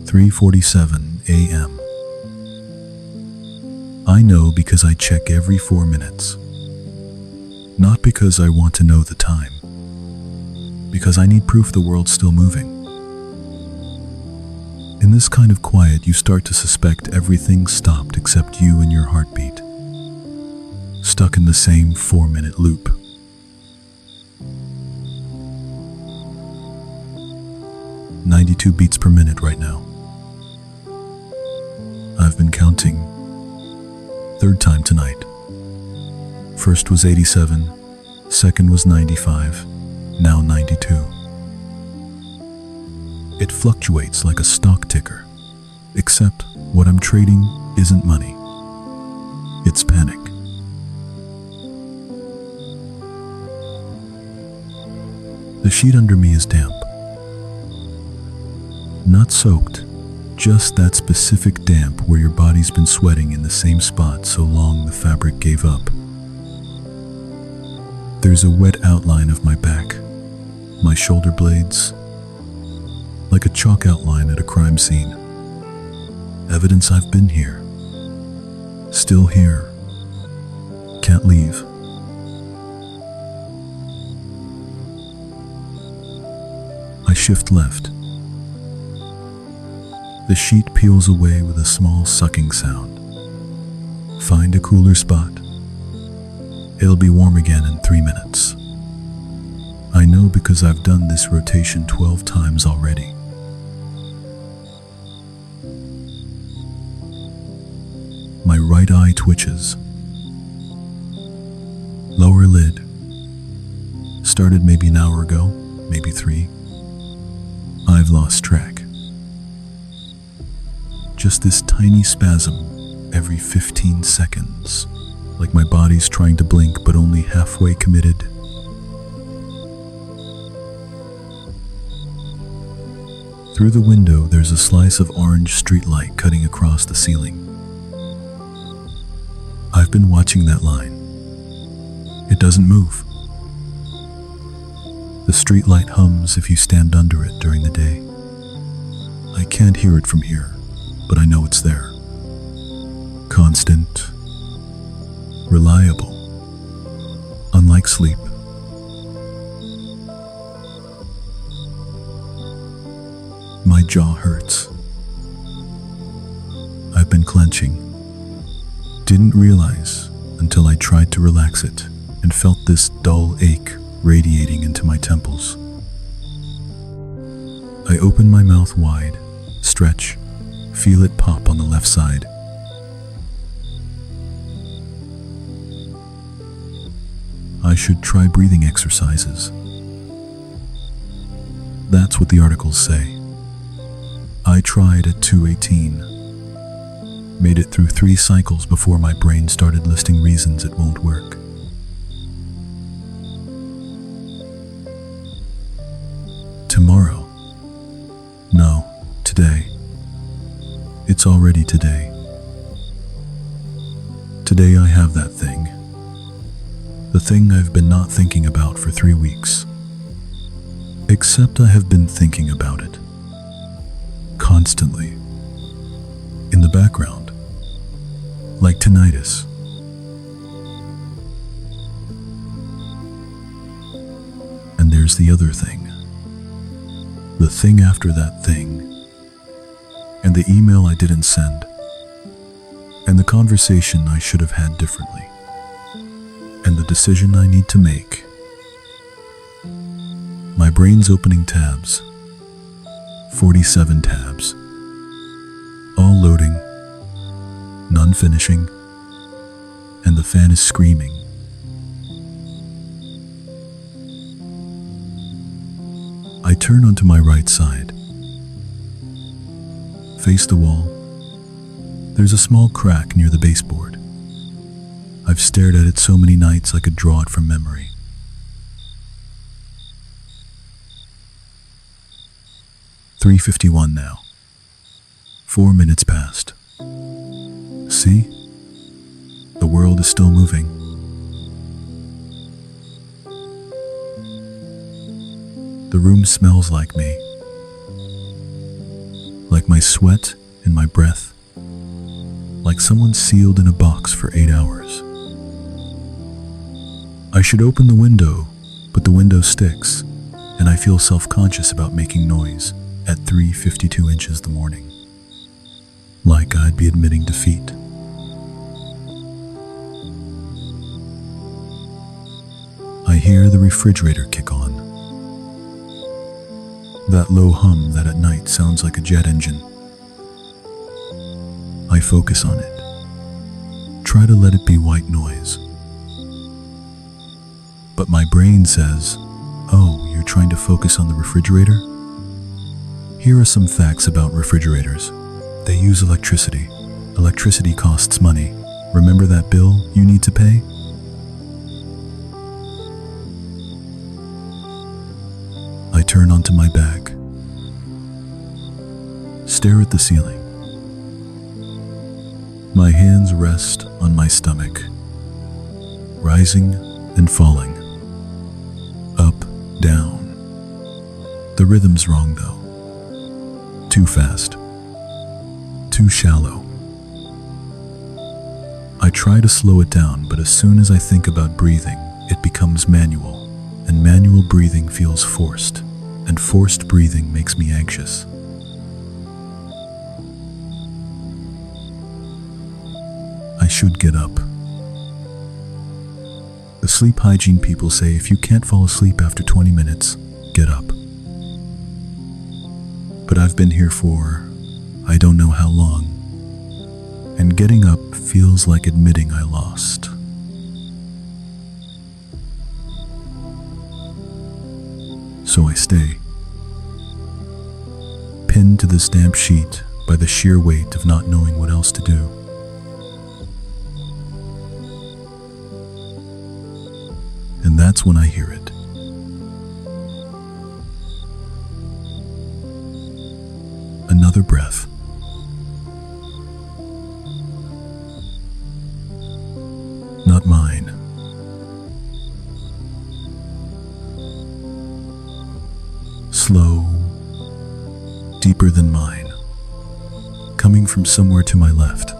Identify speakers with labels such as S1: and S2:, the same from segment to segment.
S1: 3:47 a.m. I know because I check every 4 minutes. Not because I want to know the time. Because I need proof the world's still moving. In this kind of quiet, you start to suspect everything stopped except you and your heartbeat. Stuck in the same 4-minute loop. "92 beats per minute right now. I've been counting. Third time tonight. First was 87, second was 95, now 92. It fluctuates like a stock ticker, except what I'm trading isn't money. It's panic. The sheet under me is damp. Not soaked, just that specific damp where your body's been sweating in the same spot so long the fabric gave up. There's a wet outline of my back, my shoulder blades, like a chalk outline at a crime scene. Evidence I've been here. Still here. Can't leave. I shift left. The sheet peels away with a small sucking sound. Find a cooler spot. It'll be warm again in 3 minutes. I know because I've done this rotation 12 times already. My right eye twitches. Lower lid. Started maybe an hour ago, maybe 3. I've lost track. Just this tiny spasm every 15 seconds, like my body's trying to blink but only halfway committed. Through the window, there's a slice of orange streetlight cutting across the ceiling. I've been watching that line. It doesn't move. The streetlight hums if you stand under it during the day. I can't hear it from here, but I know it's there. Constant, reliable, unlike sleep. My jaw hurts. I've been clenching. Didn't realize until I tried to relax it and felt this dull ache radiating into my temples. I open my mouth wide, stretch, feel it pop on the left side. I should try breathing exercises. That's what the articles say. I tried at 2:18. Made it through 3 cycles before my brain started listing reasons it won't work. Tomorrow. No, today. It's already today. Today I have that thing. The thing I've been not thinking about for 3 weeks. Except I have been thinking about it. Constantly. In the background. Like tinnitus. And there's the other thing. The thing after that thing. And the email I didn't send. And the conversation I should have had differently. And the decision I need to make. My brain's opening tabs. 47 tabs. All loading. None finishing. And the fan is screaming. I turn onto my right side. Face the wall. There's a small crack near the baseboard. I've stared at it so many nights I could draw it from memory. "3:51 now. 4 minutes past. See? The world is still moving. The room smells like me. Like my sweat and my breath, like someone sealed in a box for 8 hours. I should open the window, but the window sticks, and I feel self-conscious about making noise at 3:52 inches the morning, like I'd be admitting defeat. I hear the refrigerator kick on. That low hum that at night sounds like a jet engine. I focus on it. Try to let it be white noise. But my brain says, "Oh, you're trying to focus on the refrigerator?" Here are some facts about refrigerators. They use electricity. Electricity costs money. Remember that bill you need to pay? I turn onto my back. Stare at the ceiling. My hands rest on my stomach, rising and falling, up, down. The rhythm's wrong though. Too fast. Too shallow. I try to slow it down, but as soon as I think about breathing, it becomes manual, and manual breathing feels forced, and forced breathing makes me anxious. I should get up. The sleep hygiene people say if you can't fall asleep after 20 minutes, get up. But I've been here for I don't know how long, and getting up feels like admitting I lost. So I stay, pinned to this damp sheet by the sheer weight of not knowing what else to do. And that's when I hear it. Another breath. Not mine. Slow, deeper than mine, coming from somewhere to my left.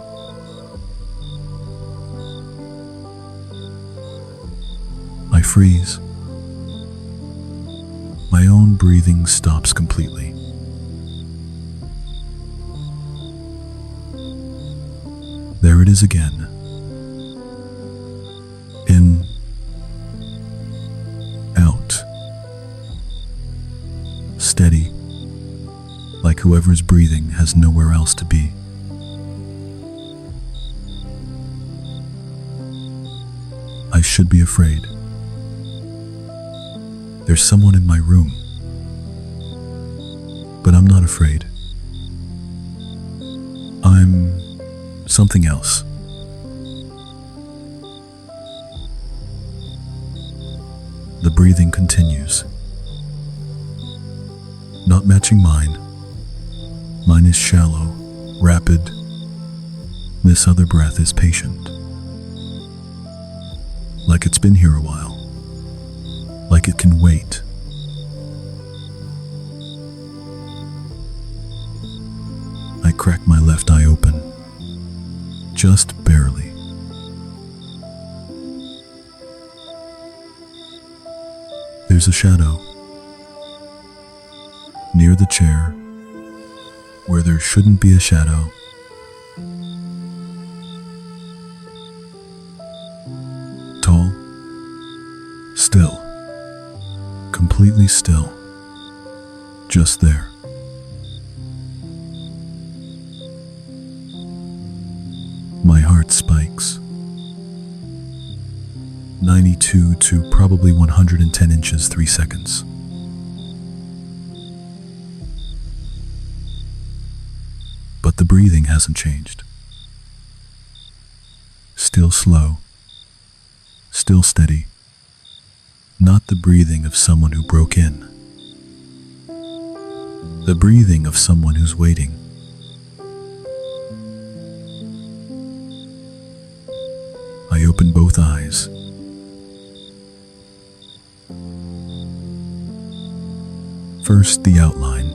S1: I freeze. My own breathing stops completely. There it is again. In, out, steady, like whoever's breathing has nowhere else to be. I should be afraid. There's someone in my room, but I'm not afraid. I'm something else. The breathing continues. Not matching mine. Mine is shallow, rapid. This other breath is patient. Like it's been here a while. Like it can wait. I crack my left eye open. Just barely. There's a shadow near the chair where there shouldn't be a shadow. Tall, still, completely still, just there. My heart spikes. 92 to probably 110 inches 3 seconds. But the breathing hasn't changed. Still slow. Still steady. Not the breathing of someone who broke in. The breathing of someone who's waiting. I open both eyes. First, the outline.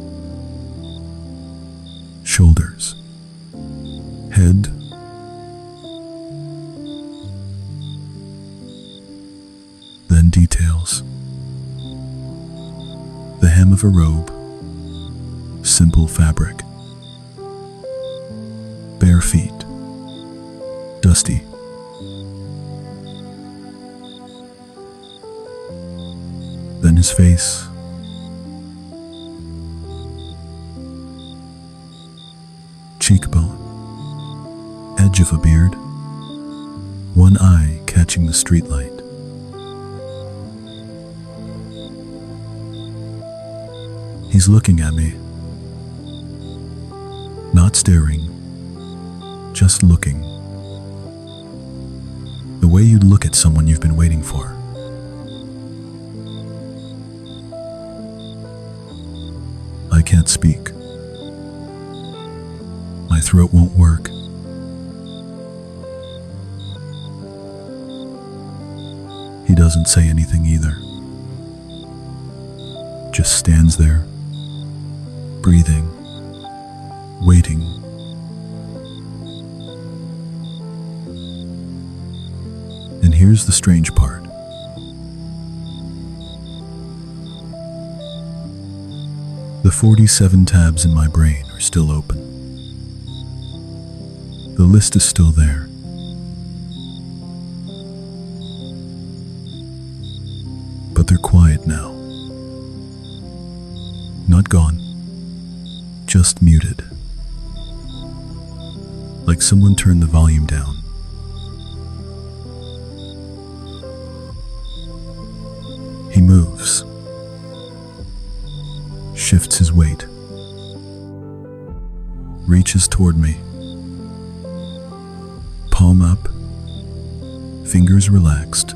S1: shoulders, head, then details. The hem of a robe, simple fabric, bare feet, dusty. Then his face, cheekbone, edge of a beard, one eye catching the streetlight. He's looking at me, not staring, just looking. The way you'd look at someone you've been waiting for. I can't speak. My throat won't work. He doesn't say anything either. Just stands there, breathing, waiting. And here's the strange part. The 47 tabs in my brain are still open. The list is still there. But they're quiet now. Not gone, just muted. Like someone turned the volume down. He moves, shifts his weight, reaches toward me, palm up, fingers relaxed.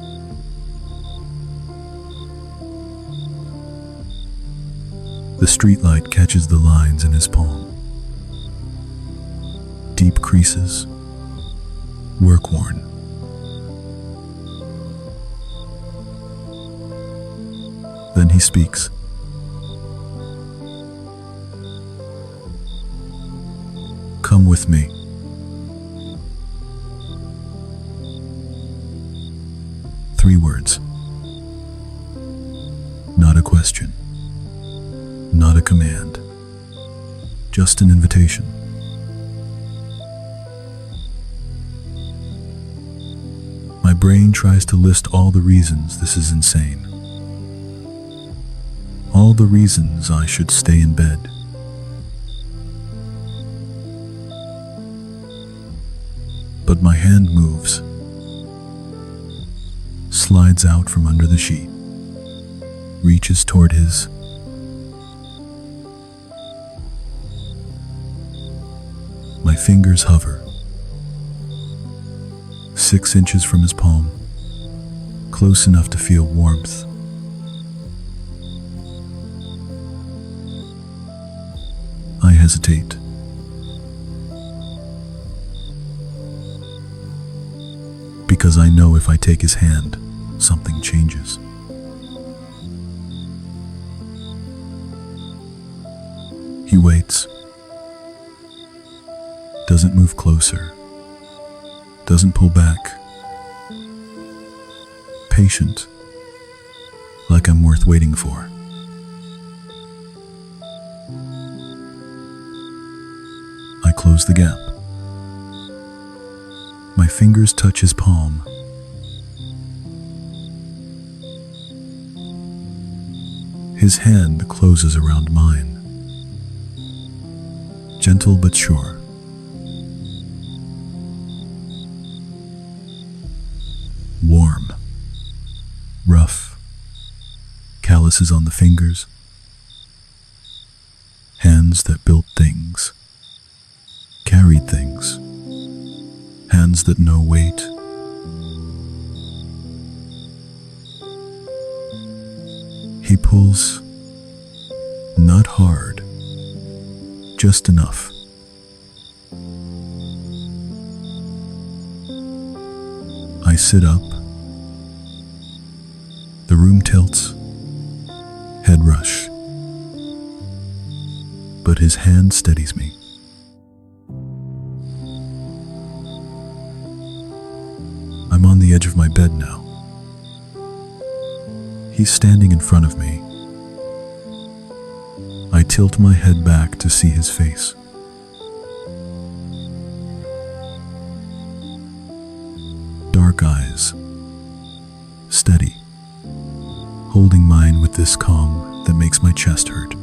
S1: The streetlight catches the lines in his palm. Deep creases, work-worn. Then he speaks. Come with me. Three words. Not a question. Not a command. Just an invitation. My brain tries to list all the reasons this is insane. All the reasons I should stay in bed. But my hand moves, slides out from under the sheet, reaches toward his. My fingers hover, 6 inches from his palm, close enough to feel warmth. I hesitate. Because I know if I take his hand, something changes. He waits. Doesn't move closer. Doesn't pull back. Patient. Like I'm worth waiting for. I close the gap. My fingers touch his palm. His hand closes around mine. Gentle but sure. Warm. Rough. Calluses on the fingers. Hands that built things. Carried things. Hands that know weight. He pulls, not hard, just enough. I sit up. The room tilts, head rush. But his hand steadies me. He's standing in front of me. I tilt my head back to see his face. Dark eyes, steady, holding mine with this calm that makes my chest hurt.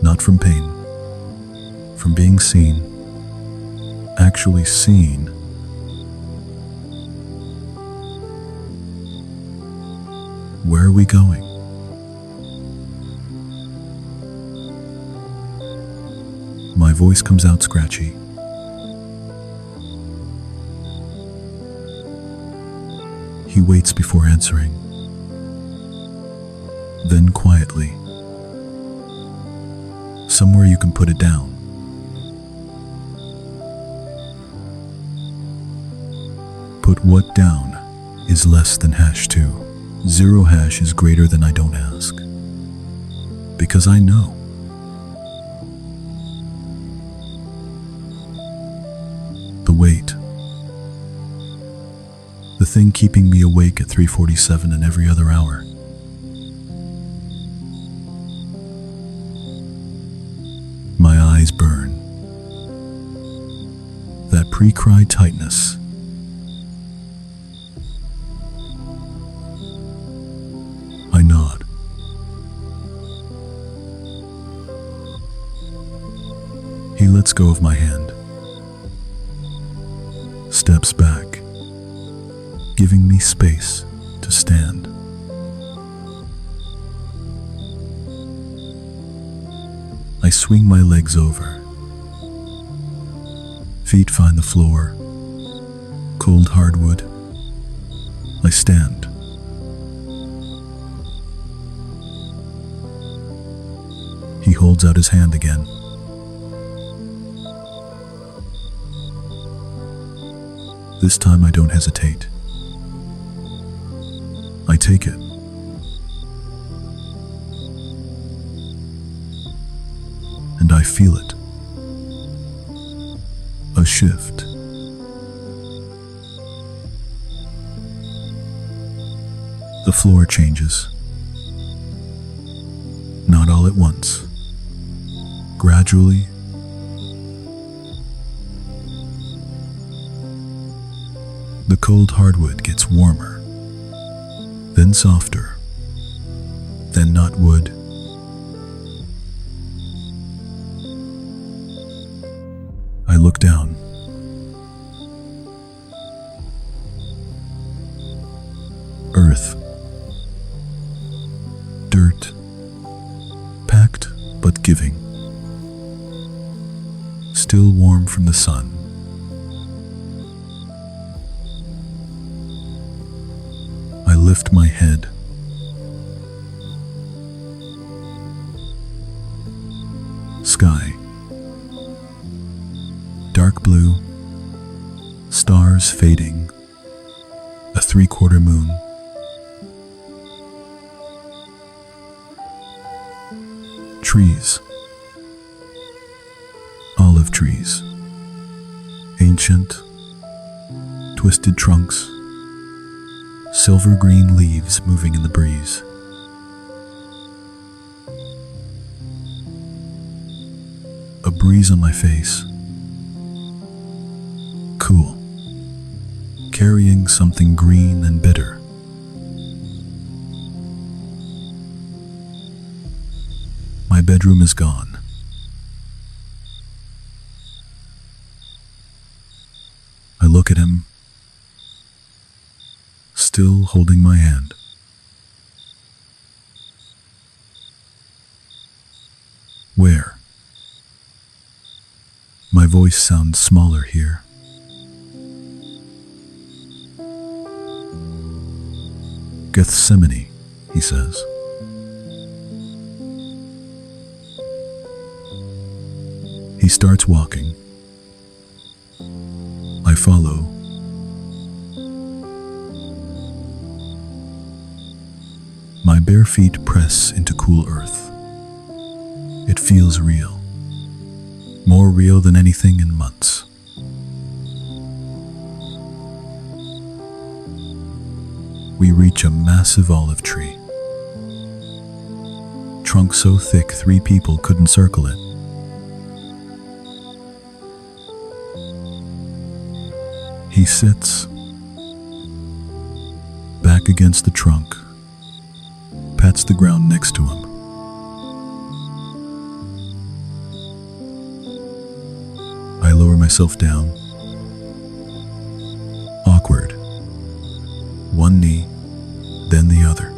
S1: Not from pain, from being seen, actually seen. Where are we going? My voice comes out scratchy. He waits before answering. Then quietly, somewhere you can put it down. Put what down is less than #2. 0 hash is greater than I don't ask. Because I know. The weight. The thing keeping me awake at 3:47 and every other hour. My eyes burn. That pre-cry tightness. I nod. He lets go of my hand. Steps back, giving me space to stand. I swing my legs over. Feet find the floor. Cold hardwood. I stand. He holds out his hand again. This time I don't hesitate. I take it. And I feel it. A shift. The floor changes. Not all at once. Gradually. The cold hardwood gets warmer, then softer, then not wood. I look down. Earth. Dirt. Packed but giving. Still warm from the sun. I lift my head. Sky. Dark blue. Stars fading. A 3/4 moon. Trees. Olive trees. Ancient. Twisted trunks. Silver green leaves moving in the breeze. A breeze on my face. Cool. Carrying something green and bitter. My bedroom is gone. I look at him, still holding my hand. Where? My voice sounds smaller here. Gethsemane, he says. He starts walking. I follow. My bare feet press into cool earth. It feels real. More real than anything in months. we reach a massive olive tree. Trunk so thick 3 people couldn't circle it. He sits back against the trunk, pats the ground next to him. I lower myself down. Awkward. One knee, then the other.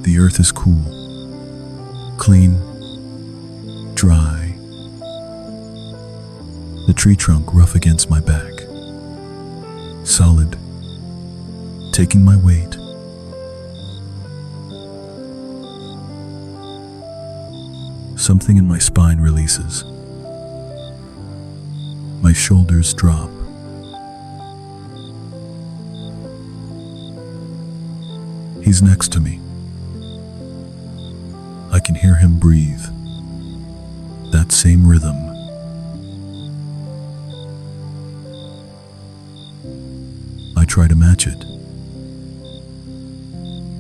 S1: The earth is cool, clean, dry. The tree trunk rough against my back. Solid, taking my weight. Something in my spine releases. My shoulders drop. He's next to me. I can hear him breathe. That same rhythm. I try to match it.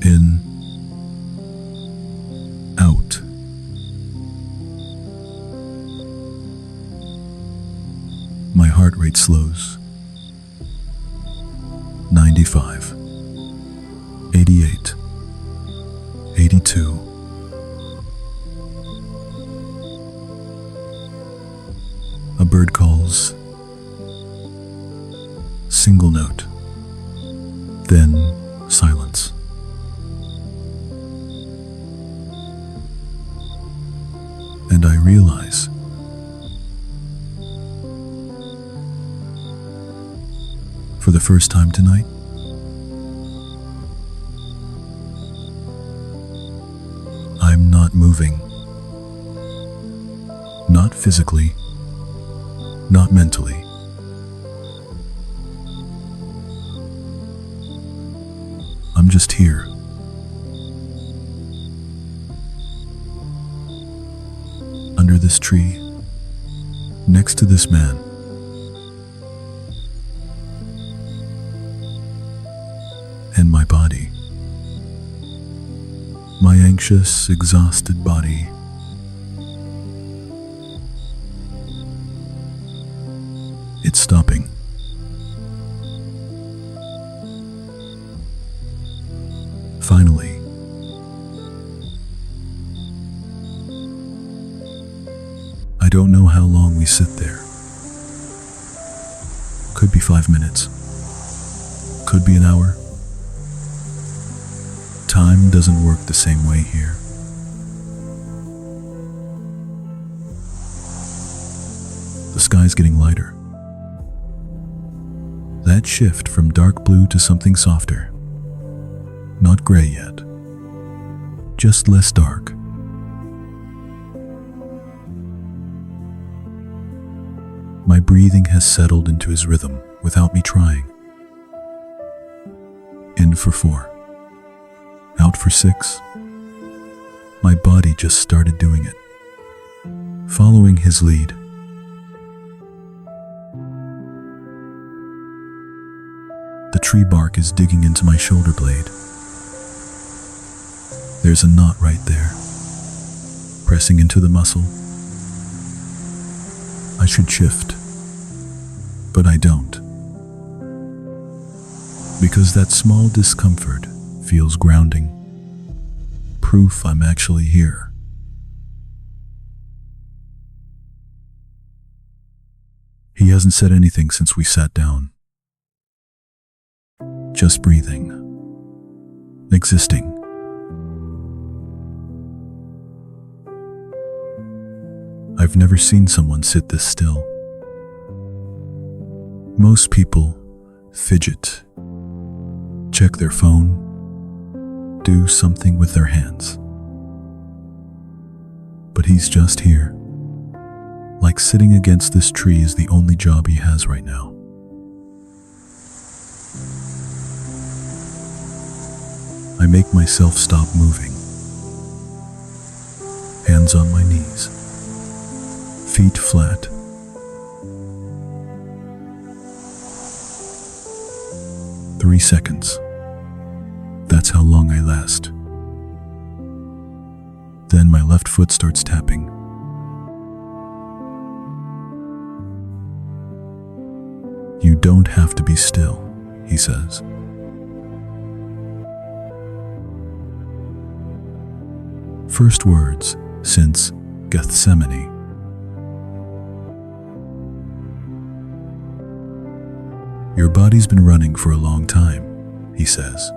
S1: In, out. My heart rate slows. 95, 88, 82. A bird calls. Single note. Then silence. And I realize for the first time tonight, I'm not moving. Not physically, not mentally. I'm just here. Under this tree, next to this man. And my body. My anxious, exhausted body. It's stopping. Finally. I don't know how long we sit there. Could be 5 minutes. Could be an hour. Time doesn't work the same way here. The sky's getting lighter. That shift from dark blue to something softer. Not gray yet. Just less dark. My breathing has settled into his rhythm without me trying. In for 4. Out for 6. My body just started doing it, following his lead. The tree bark is digging into my shoulder blade. There's a knot right there, pressing into the muscle. I should shift, but I don't. Because that small discomfort feels grounding. Proof I'm actually here. He hasn't said anything since we sat down. Just breathing. Existing. I've never seen someone sit this still. Most people fidget, check their phone, do something with their hands. But he's just here. Like sitting against this tree is the only job he has right now. I make myself stop moving. Hands on my knees. Feet flat. 3 seconds. That's how long I last. Then my left foot starts tapping. You don't have to be still, he says. First words since Gethsemane. Your body's been running for a long time, he says.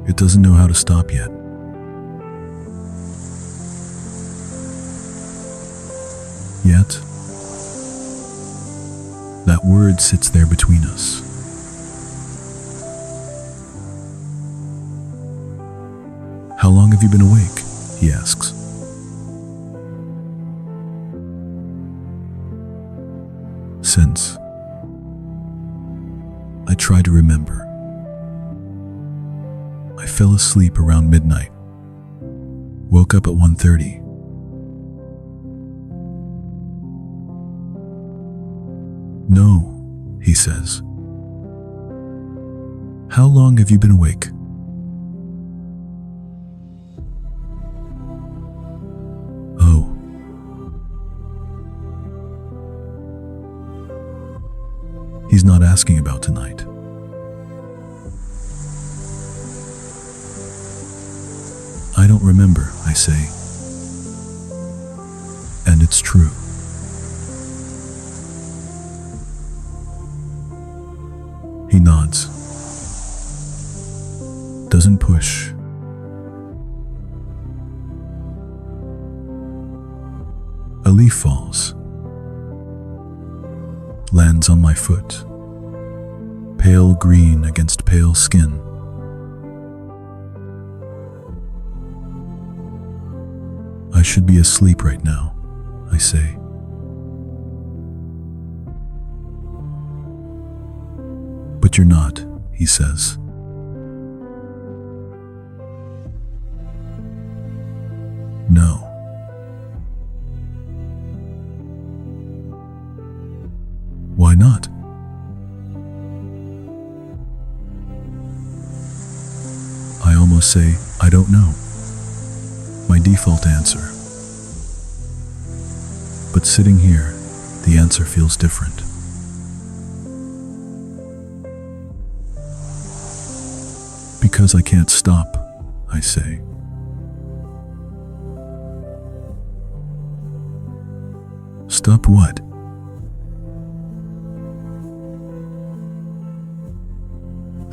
S1: It doesn't know how to stop yet. Yet, that word sits there between us. How long have you been awake? He asks. Since. I try to remember. I fell asleep around midnight. Woke up at 1:30. No, he says. How long have you been awake? Oh. He's not asking about tonight. I don't remember, I say. And it's true. He nods. Doesn't push. A leaf falls. Lands on my foot. Pale green against pale skin. I should be asleep right now, I say. But you're not, he says. No. Why not? I almost say, I don't know. My default answer. But sitting here, the answer feels different. Because I can't stop, I say. Stop what?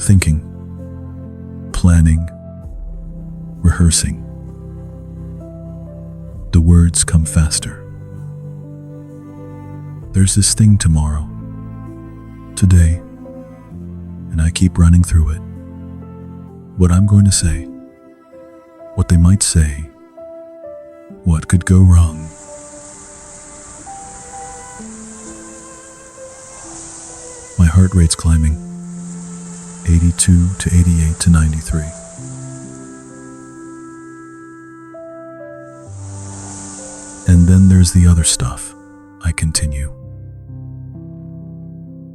S1: Thinking, planning, rehearsing. The words come faster. There's this thing tomorrow, today, and I keep running through it. What I'm going to say, what they might say, what could go wrong. My heart rate's climbing, 82 to 88 to 93. And then there's the other stuff, I continue.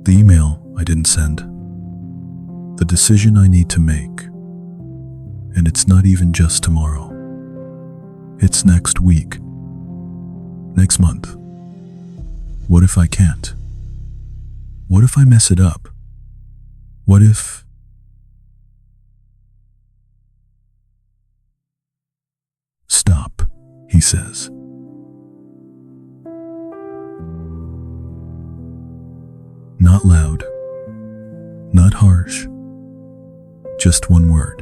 S1: The email I didn't send, the decision I need to make. And it's not even just tomorrow. It's next week. Next month. What if I can't? What if I mess it up? What if... Stop, he says. Not loud. Not harsh. Just one word.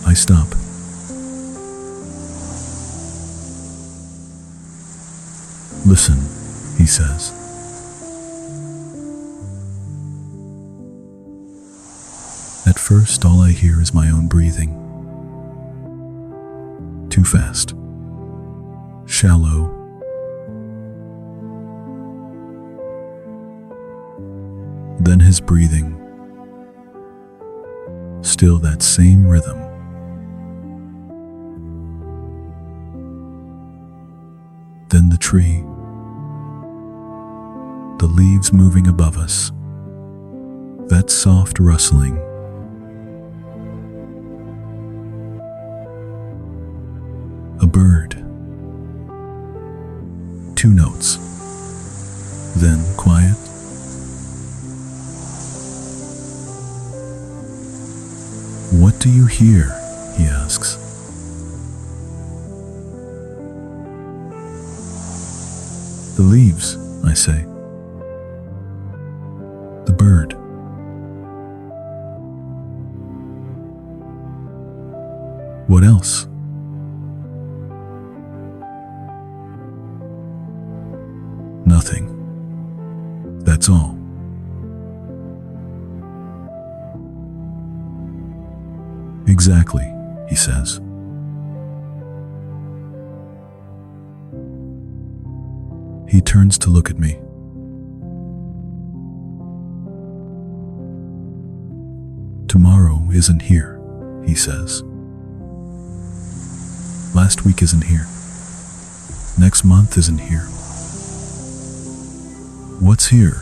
S1: I stop. Listen, he says. At first, all I hear is my own breathing. Too fast. Shallow. Then his breathing. Still that same rhythm. Then the tree, leaves moving above us. That soft rustling. A bird. 2 notes. Then quiet. What do you hear? He asks. The leaves, I say. The bird. What else? Nothing. That's all. Exactly, he says. He turns to look at me. Tomorrow isn't here, he says. Last week isn't here. Next month isn't here. What's here?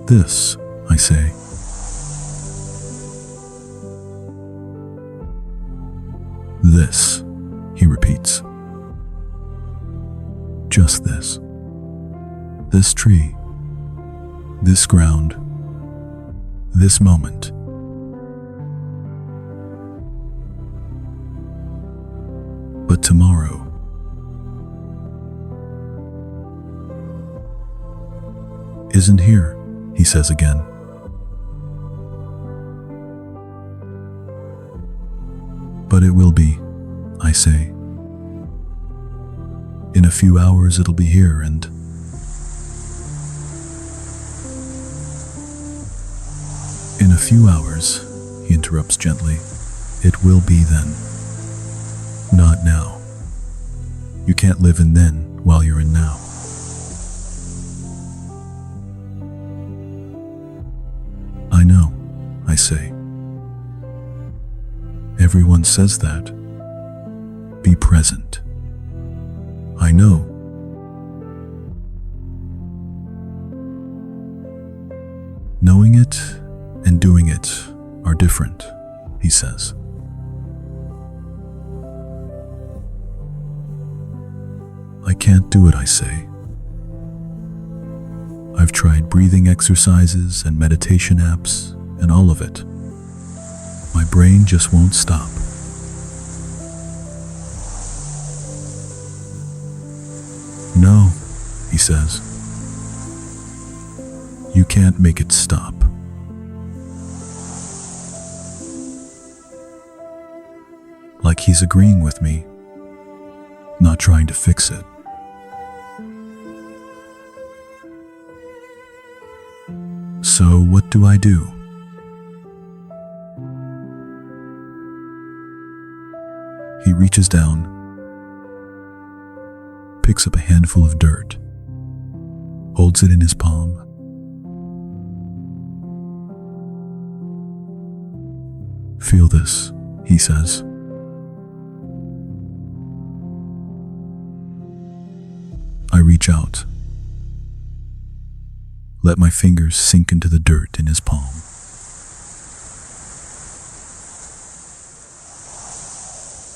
S1: This, I say. This, he repeats. Just this. This tree. This ground. This moment. But tomorrow. Isn't here, he says again. But it will be, I say. In a few hours it'll be here, and in a few hours, he interrupts gently, it will be then. Not now. You can't live in then while you're in now. I know, I say. Everyone says that. Be present. I know. Knowing it and doing it are different, he says. I can't do it, I say. I've tried breathing exercises and meditation apps and all of it. My brain just won't stop. No, he says. You can't make it stop. Like he's agreeing with me, not trying to fix it. So what do I do? He reaches down, picks up a handful of dirt, holds it in his palm. Feel this, he says. I reach out. Let my fingers sink into the dirt in his palm.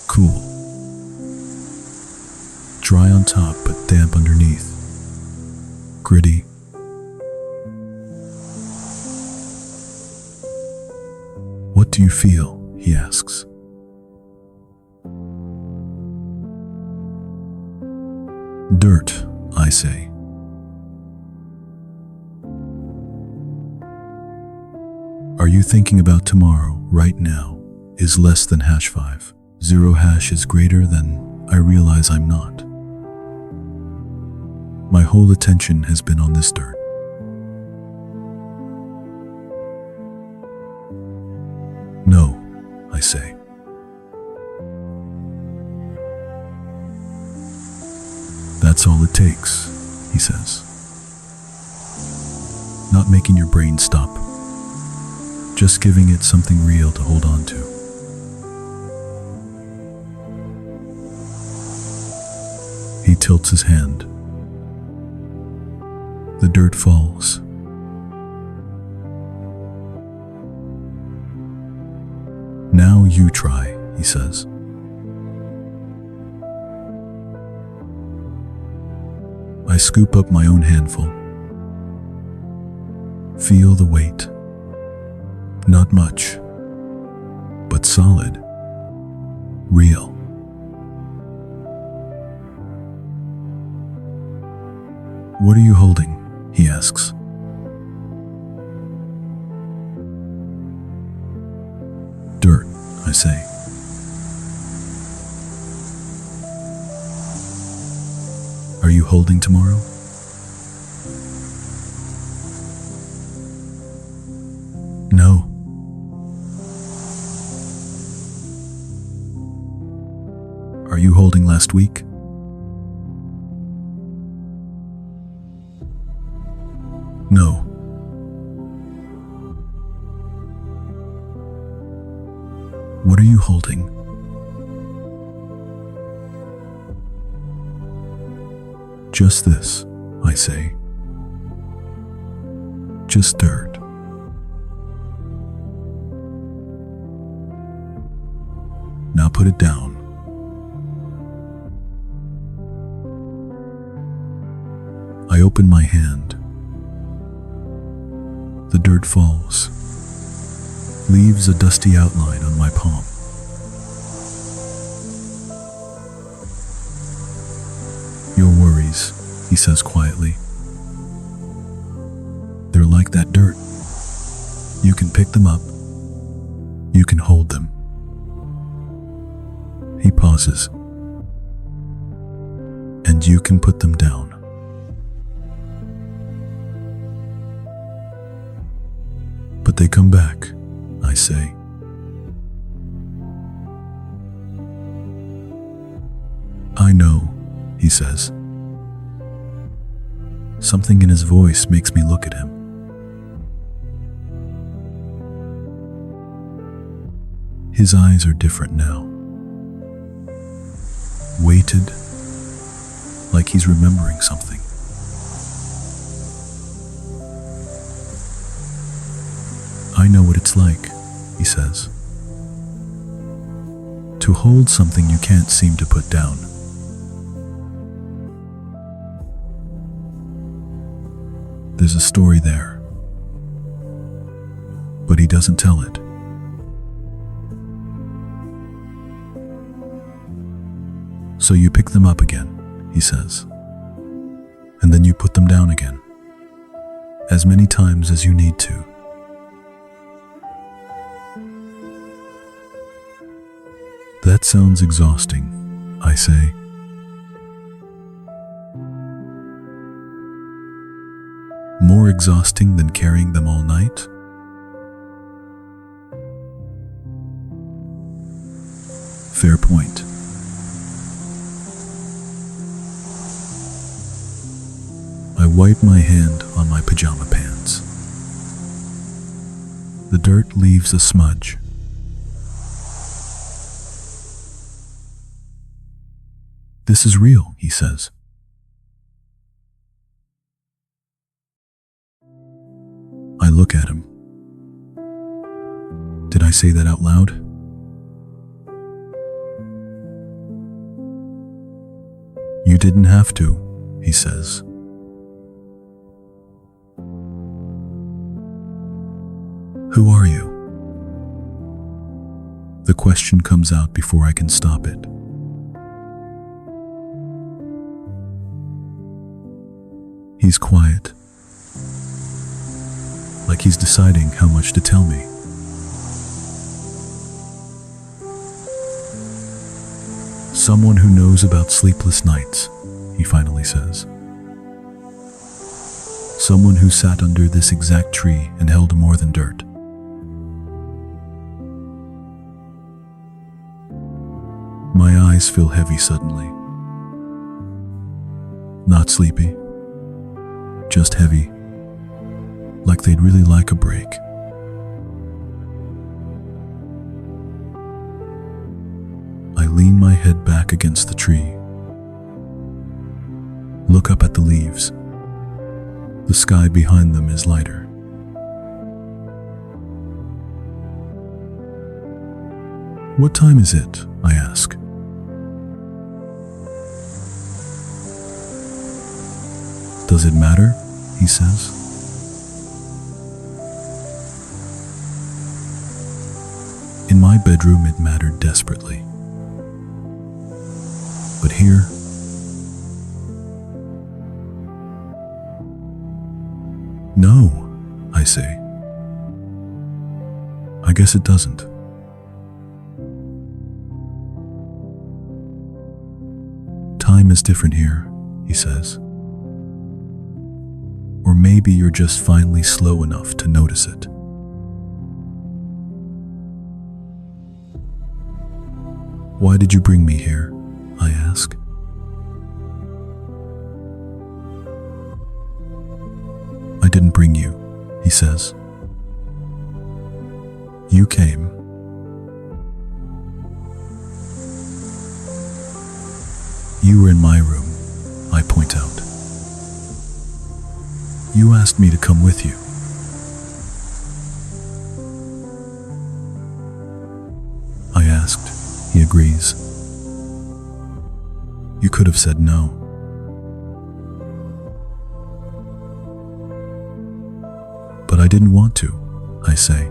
S1: Cool. Dry on top but damp underneath. Gritty. What do you feel? He asks. Dirt, I say. Are you thinking about tomorrow, right now, is less than #5. 0 hash is greater than I realize I'm not. My whole attention has been on this dirt. No, I say. That's all it takes, he says. Not making your brain stop. Just giving it something real to hold on to. He tilts his hand. The dirt falls. Now you try, he says. I scoop up my own handful. Feel the weight. Not much, but solid, real. What are you holding? He asks. Dirt, I say. Are you holding tomorrow? No. Are you holding last week? No. What are you holding? Just this, I say. Just dirt. Now put it down. I open my hand. The dirt falls, leaves a dusty outline on my palm. Your worries, he says quietly. They're like that dirt. You can pick them up. You can hold them. He pauses. And you can put them down. But they come back, I say. I know, he says. Something in his voice makes me look at him. His eyes are different now. Weighted, like he's remembering something. I know what it's like, he says. To hold something you can't seem to put down. There's a story there, but he doesn't tell it. So you pick them up again, he says, and then you put them down again, as many times as you need to. That sounds exhausting, I say. More exhausting than carrying them all night? Fair point. I wipe my hand on my pajama pants. The dirt leaves a smudge. This is real, he says. I look at him. Did I say that out loud? You didn't have to, he says. Who are you? The question comes out before I can stop it. He's quiet, like he's deciding how much to tell me. Someone who knows about sleepless nights, he finally says. Someone who sat under this exact tree and held more than dirt. My eyes feel heavy suddenly. Not sleepy, just heavy, like they'd really like a break. I lean my head back against the tree. Look up at the leaves. The sky behind them is lighter. What time is it? I ask. Does it matter? He says. In my bedroom, it mattered desperately. But here, no, I say. I guess it doesn't. Time is different here, he says. Or maybe you're just finally slow enough to notice it. Why did you bring me here? I ask. I didn't bring you, he says. You came. You were in my room, I point out. You asked me to come with you. I asked. He agrees. You could have said no. But I didn't want to, I say.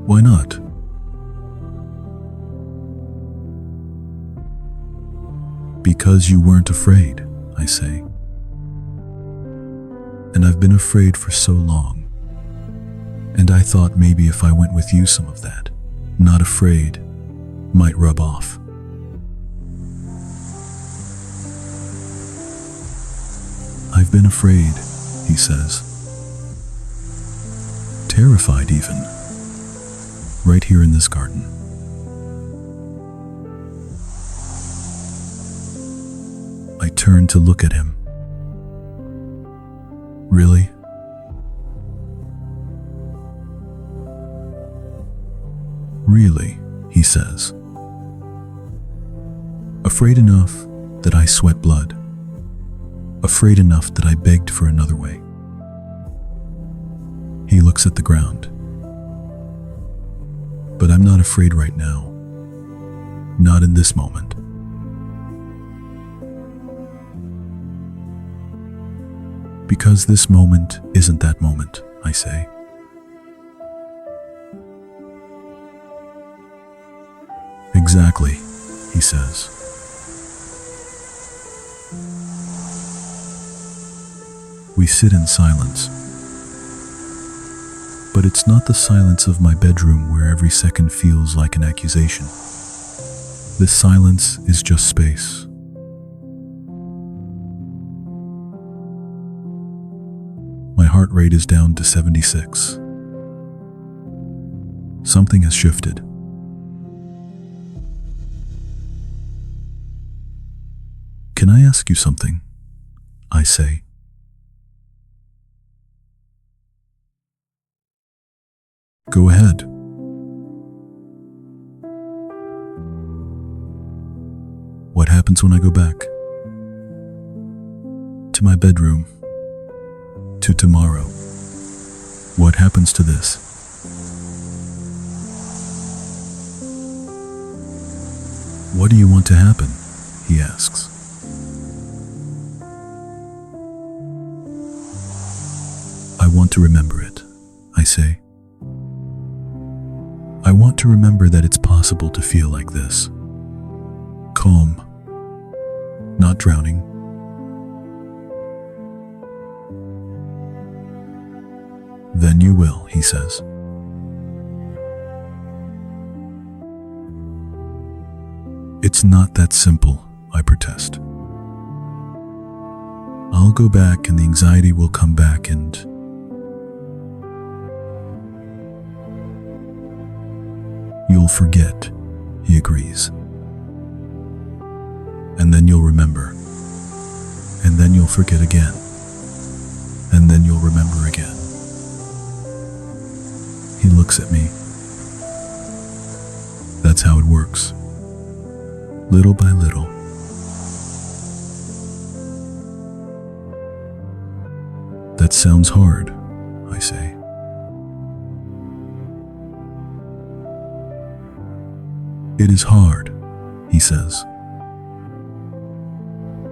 S1: Why not? Because you weren't afraid, I say. And I've been afraid for so long. And I thought maybe if I went with you, some of that, not afraid, might rub off. I've been afraid, he says. Terrified even. Right here in this garden. I turn to look at him. Really? Really, he says. Afraid enough that I sweat blood. Afraid enough that I begged for another way. He looks at the ground. But I'm not afraid right now. Not in this moment. Because this moment isn't that moment, I say. Exactly, he says. We sit in silence. But it's not the silence of my bedroom where every second feels like an accusation. This silence is just space. My heart rate is down to 76. Something has shifted. Can I ask you something? I say. Go ahead. What happens when I go back? To my bedroom. To tomorrow. What happens to this? What do you want to happen? He asks. I want to remember it, I say. I want to remember that it's possible to feel like this. Calm. Not drowning. Then you will, he says. It's not that simple, I protest. I'll go back and the anxiety will come back and you'll forget, he agrees. And then you'll remember. And then you'll forget again. And then you'll remember again. He looks at me. That's how it works. little by little. That sounds hard, I say. It is hard, he says.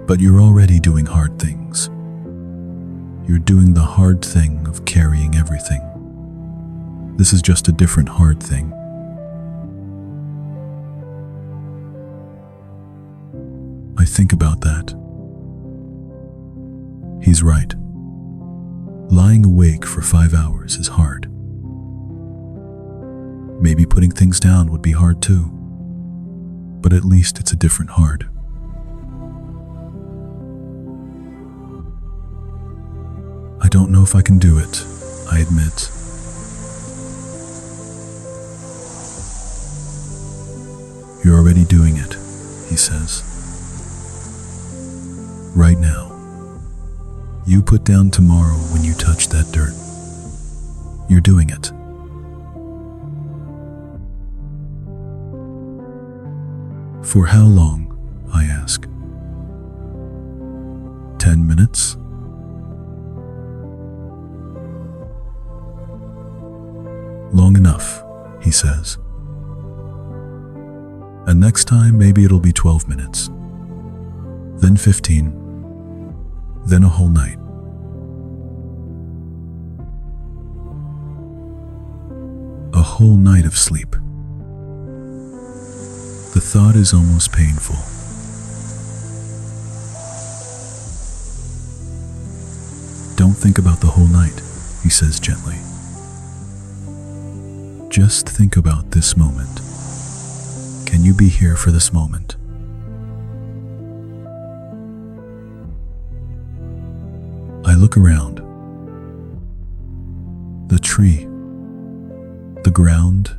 S1: But you're already doing hard things. You're doing the hard thing of carrying everything. This is just a different hard thing. I think about that. He's right. Lying awake for 5 hours is hard. Maybe putting things down would be hard too. But at least it's a different hard. I don't know if I can do it, I admit. You're already doing it, he says. Right now. You put down tomorrow when you touch that dirt. You're doing it. For how long? I ask. 10 minutes? Long enough, he says. And next time maybe it'll be 12 minutes. Then 15. Then a whole night. A whole night of sleep. The thought is almost painful. Don't think about the whole night, he says gently. Just think about this moment. Can you be here for this moment? I look around. The tree, the ground,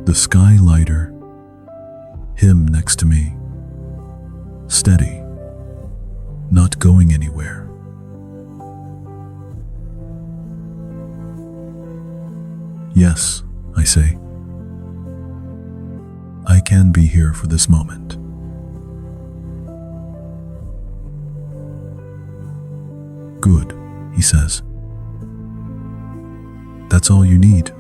S1: the sky lighter, him next to me, steady, not going anywhere. Yes, I say. I can be here for this moment. Good, he says. That's all you need.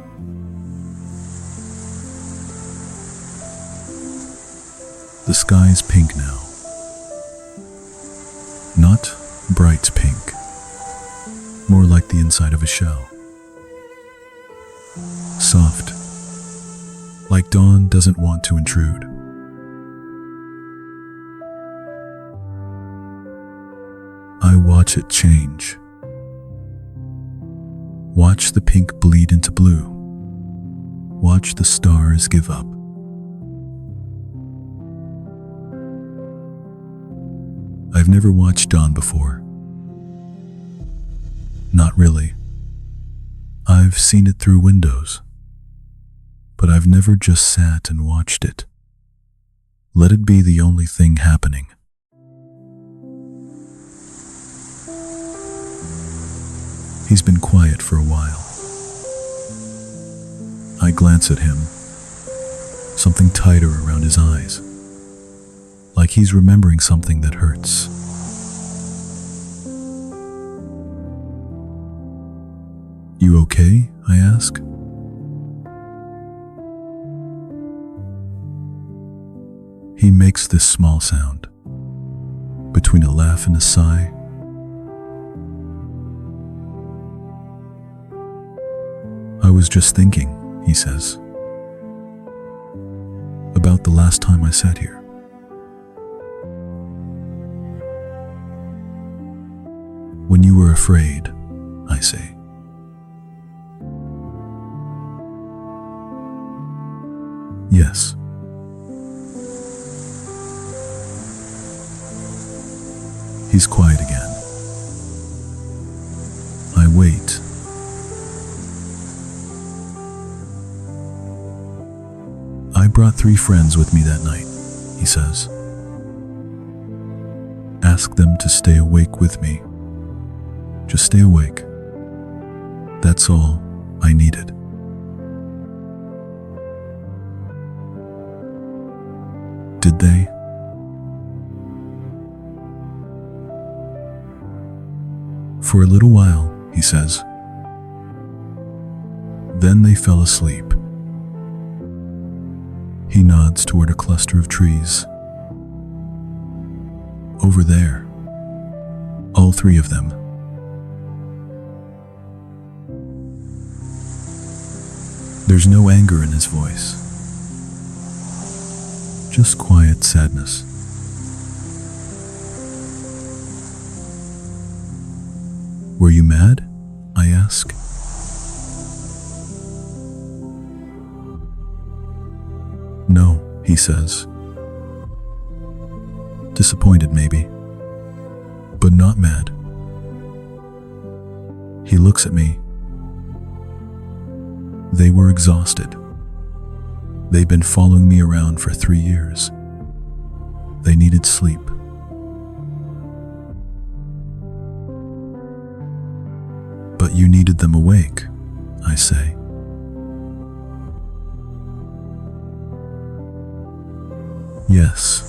S1: The sky's pink now. Not bright pink. More like the inside of a shell. Soft. Like dawn doesn't want to intrude. I watch it change. Watch the pink bleed into blue. Watch the stars give up. I've never watched dawn before. Not really. I've seen it through windows. But I've never just sat and watched it. Let it be the only thing happening. He's been quiet for a while. I glance at him, something tighter around his eyes, like he's remembering something that hurts. You okay? I ask. He makes this small sound, between a laugh and a sigh. I was just thinking, he says, about the last time I sat here. When you were afraid, I say. Yes. He's quiet again. I wait. I brought 3 friends with me that night, he says. Ask them to stay awake with me. Just stay awake. That's all I needed. Did they? For a little while, he says. Then they fell asleep. He nods toward a cluster of trees. Over there. All three of them. There's no anger in his voice. Just quiet sadness. Were you mad? I ask. No, he says. Disappointed maybe, but not mad. He looks at me. They were exhausted. They'd been following me around for 3 years. They needed sleep. But you needed them awake, I say. Yes.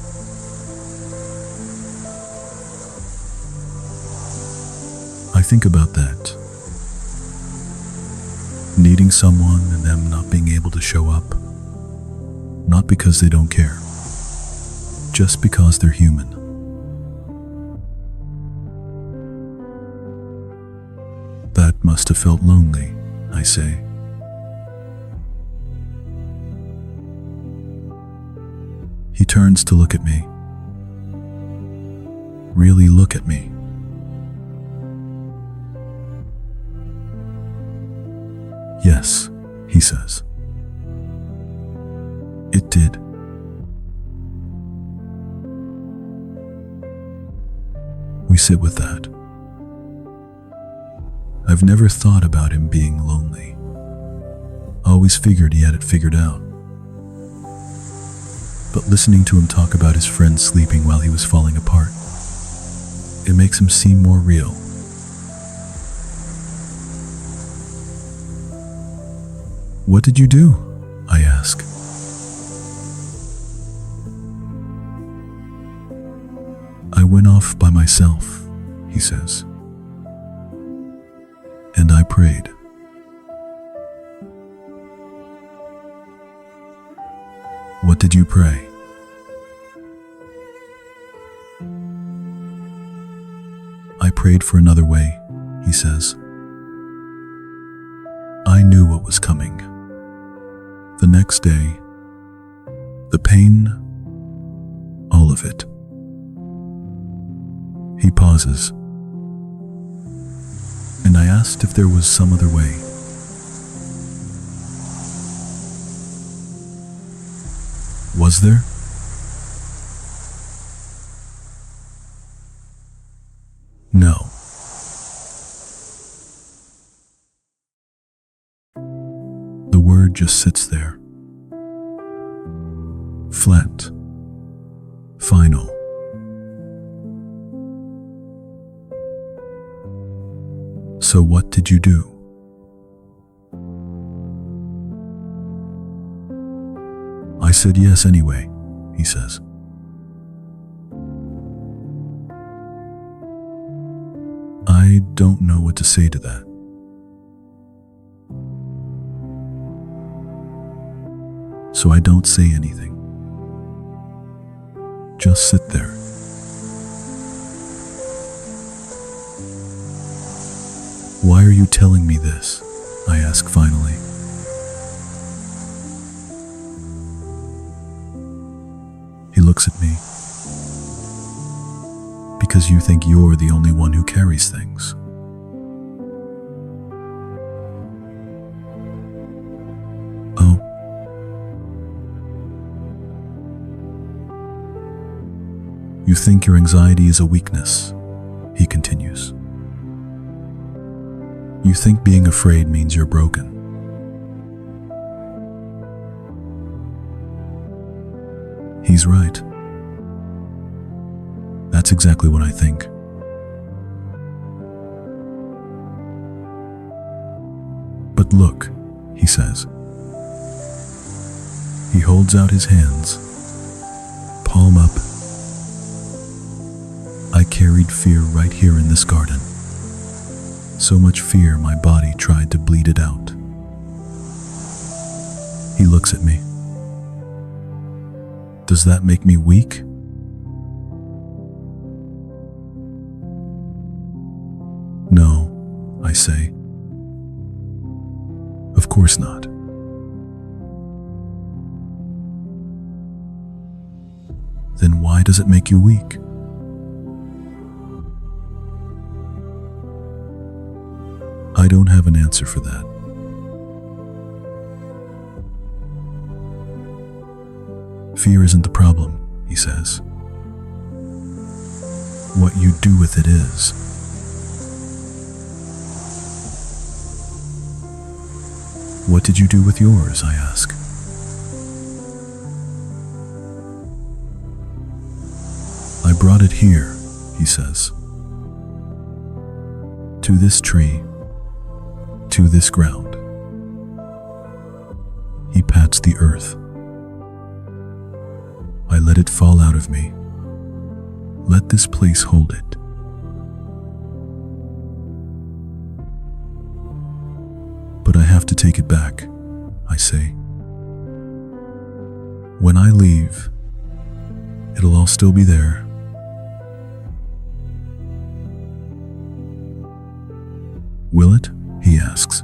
S1: I think about that. Needing someone and them not being able to show up. Not because they don't care. Just because they're human. That must have felt lonely, I say. He turns to look at me. Really look at me. Yes, he says. It did. We sit with that. I've never thought about him being lonely. Always figured he had it figured out. But listening to him talk about his friend sleeping while he was falling apart, it makes him seem more real. What did you do? I ask. I went off by myself, he says. And I prayed. What did you pray? I prayed for another way, he says. I knew what was coming. The next day, the pain, all of it. He pauses, and I asked if there was some other way. Was there? No. The word just sits there. Flat. Final. So what did you do? I said yes anyway, he says. I don't know what to say to that. So I don't say anything. Just sit there. Why are you telling me this? I ask finally. He looks at me. Because you think you're the only one who carries things. Oh. You think your anxiety is a weakness, he continues. You think being afraid means you're broken. He's right. That's exactly what I think. But look, he says. He holds out his hands, carried fear right here in this garden. So much fear my body tried to bleed it out. He looks at me. Does that make me weak? No, I say. Of course not. Then why does it make you weak? I don't have an answer for that. Fear isn't the problem, he says. What you do with it is. What did you do with yours, I ask. I brought it here, he says. To this tree, to this ground. He pats the earth. I let it fall out of me. Let this place hold it. But I have to take it back, I say. When I leave, it'll all still be there. Will it? He asks.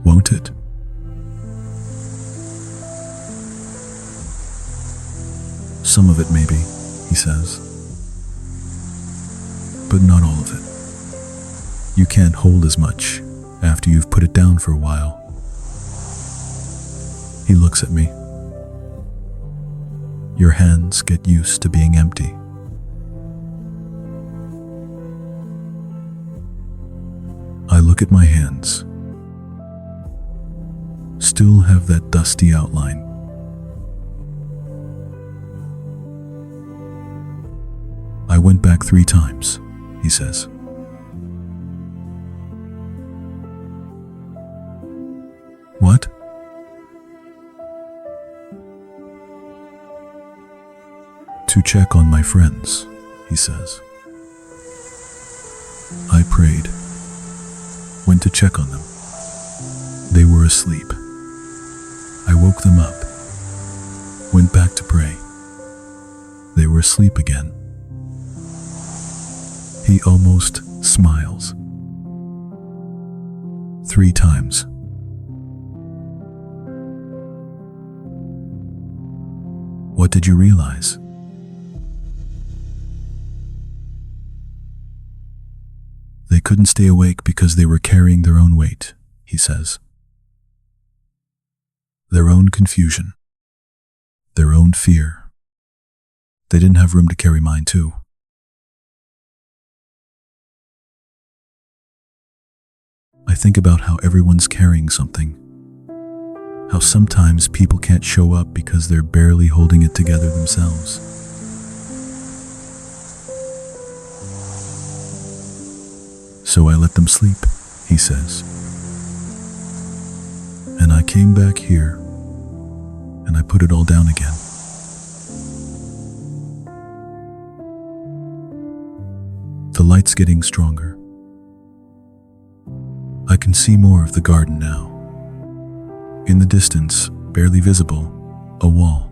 S1: Won't it? Some of it maybe, he says. But not all of it. You can't hold as much after you've put it down for a while. He looks at me. Your hands get used to being empty. I look at my hands. Still have that dusty outline. I went back 3 times, he says. What? To check on my friends, he says. I prayed. Went to check on them. They were asleep. I woke them up. Went back to pray. They were asleep again. He almost smiles. 3 times. What did you realize? They couldn't stay awake because they were carrying their own weight, he says. Their own confusion. Their own fear. They didn't have room to carry mine too. I think about how everyone's carrying something. How sometimes people can't show up because they're barely holding it together themselves. So I let them sleep, he says. And I came back here, and I put it all down again. The light's getting stronger. I can see more of the garden now. In the distance, barely visible, a wall.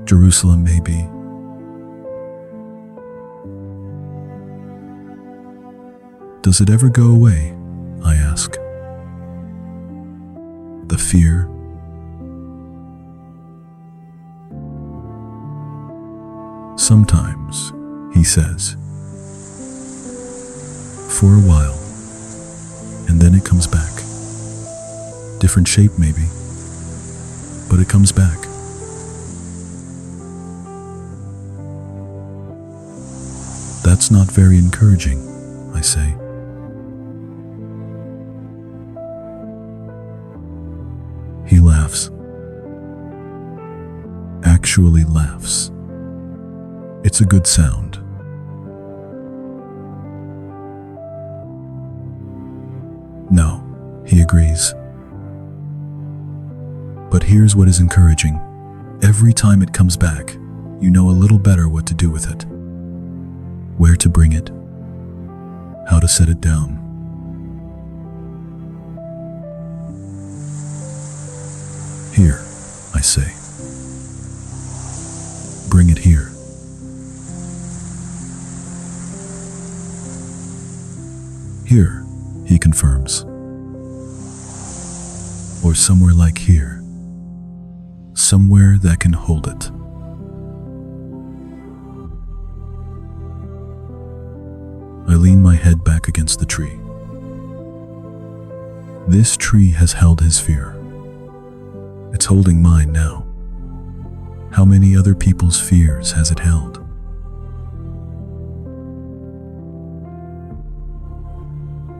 S1: Jerusalem, maybe. Does it ever go away? I ask. The fear. Sometimes, he says. For a while. And then it comes back. Different shape maybe, but it comes back. That's not very encouraging, I say. He laughs. Actually laughs. It's a good sound. No, he agrees. But here's what is encouraging. Every time it comes back, you know a little better what to do with it. Where to bring it, how to set it down. Here, I say. Bring it here. Here, he confirms. Or somewhere like here. Somewhere that can hold it. I lean my head back against the tree. This tree has held his fear. It's holding mine now. How many other people's fears has it held?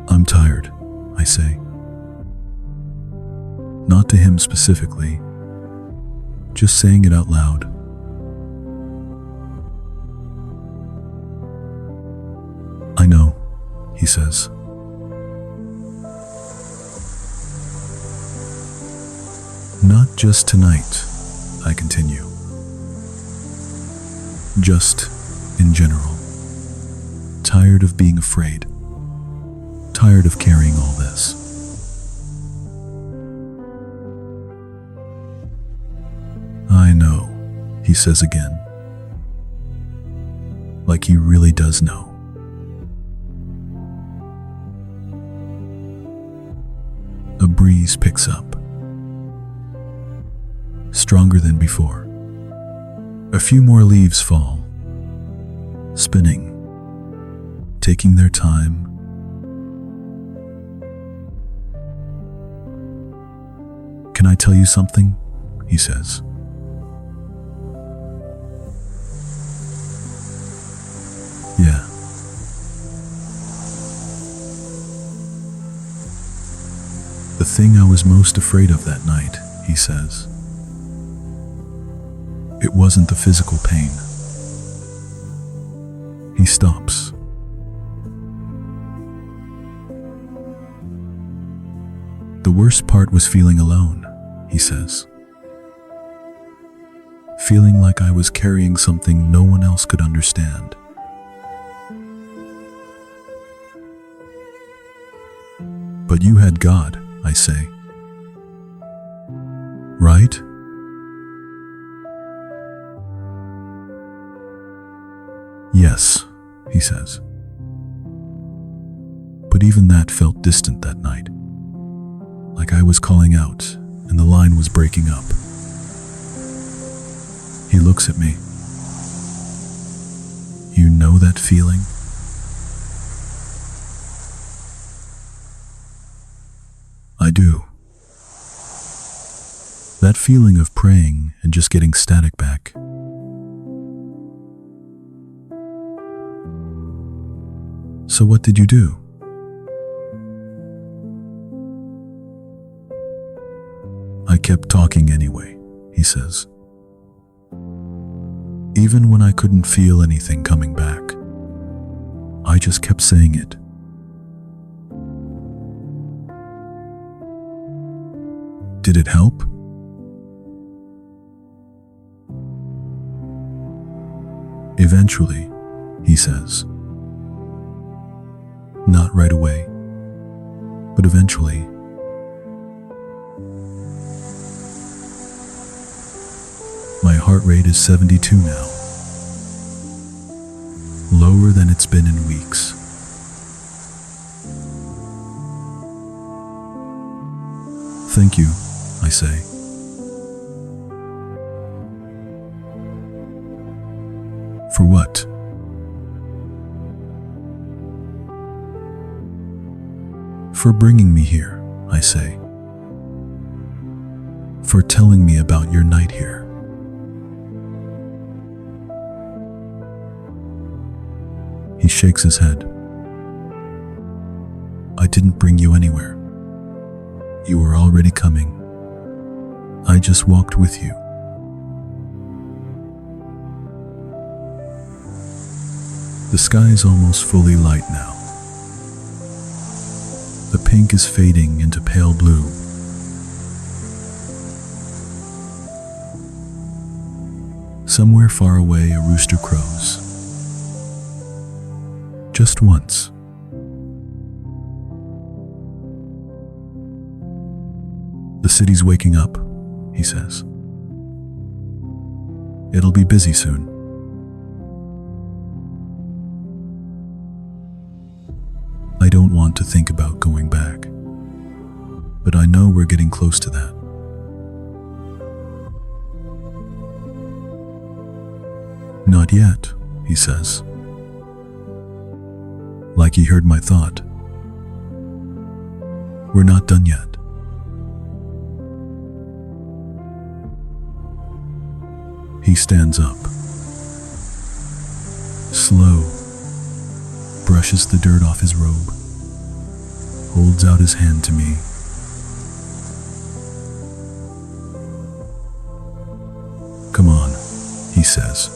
S1: I'm tired, I say. Not to him specifically, just saying it out loud. I know, he says. Not just tonight, I continue. Just in general. Tired of being afraid. Tired of carrying all this. I know, he says again. Like he really does know. A breeze picks up. Stronger than before. A few more leaves fall, spinning, taking their time. Can I tell you something? He says. Yeah. The thing I was most afraid of that night, he says. It wasn't the physical pain. He stops. The worst part was feeling alone, he says. Feeling like I was carrying something no one else could understand. But you had God, I say. Right? Yes, he says. But even that felt distant that night. Like I was calling out and the line was breaking up. He looks at me. You know that feeling? I do. That feeling of praying and just getting static back. So what did you do? I kept talking anyway, he says. Even when I couldn't feel anything coming back, I just kept saying it. Did it help? Eventually, he says. Not right away, but eventually. My heart rate is 72 now. Lower than it's been in weeks. Thank you, I say. For what? For bringing me here, I say. For telling me about your night here. He shakes his head. I didn't bring you anywhere. You were already coming. I just walked with you. The sky is almost fully light now. The pink is fading into pale blue. Somewhere far away, a rooster crows. Just once. The city's waking up, he says. It'll be busy soon. I don't want to think about going back, but I know we're getting close to that. Not yet, he says. Like he heard my thought. We're not done yet. He stands up. Slow. Brushes the dirt off his robe. Holds out his hand to me. Come on, he says.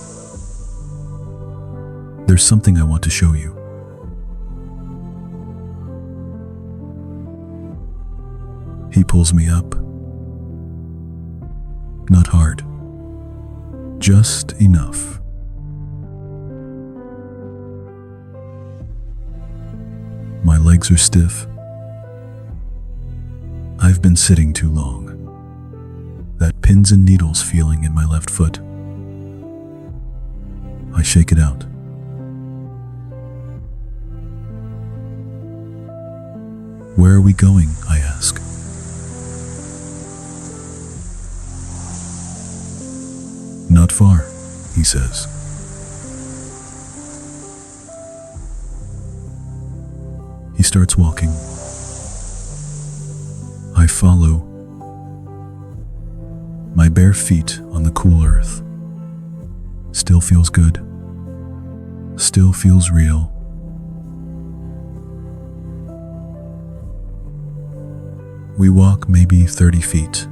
S1: There's something I want to show you. He pulls me up. Not hard. Just enough. My legs are stiff. I've been sitting too long. That pins and needles feeling in my left foot. I shake it out. Where are we going? I ask. Not far, he says. He starts walking. I follow. My bare feet on the cool earth. Still feels good. Still feels real. We walk maybe 30 feet.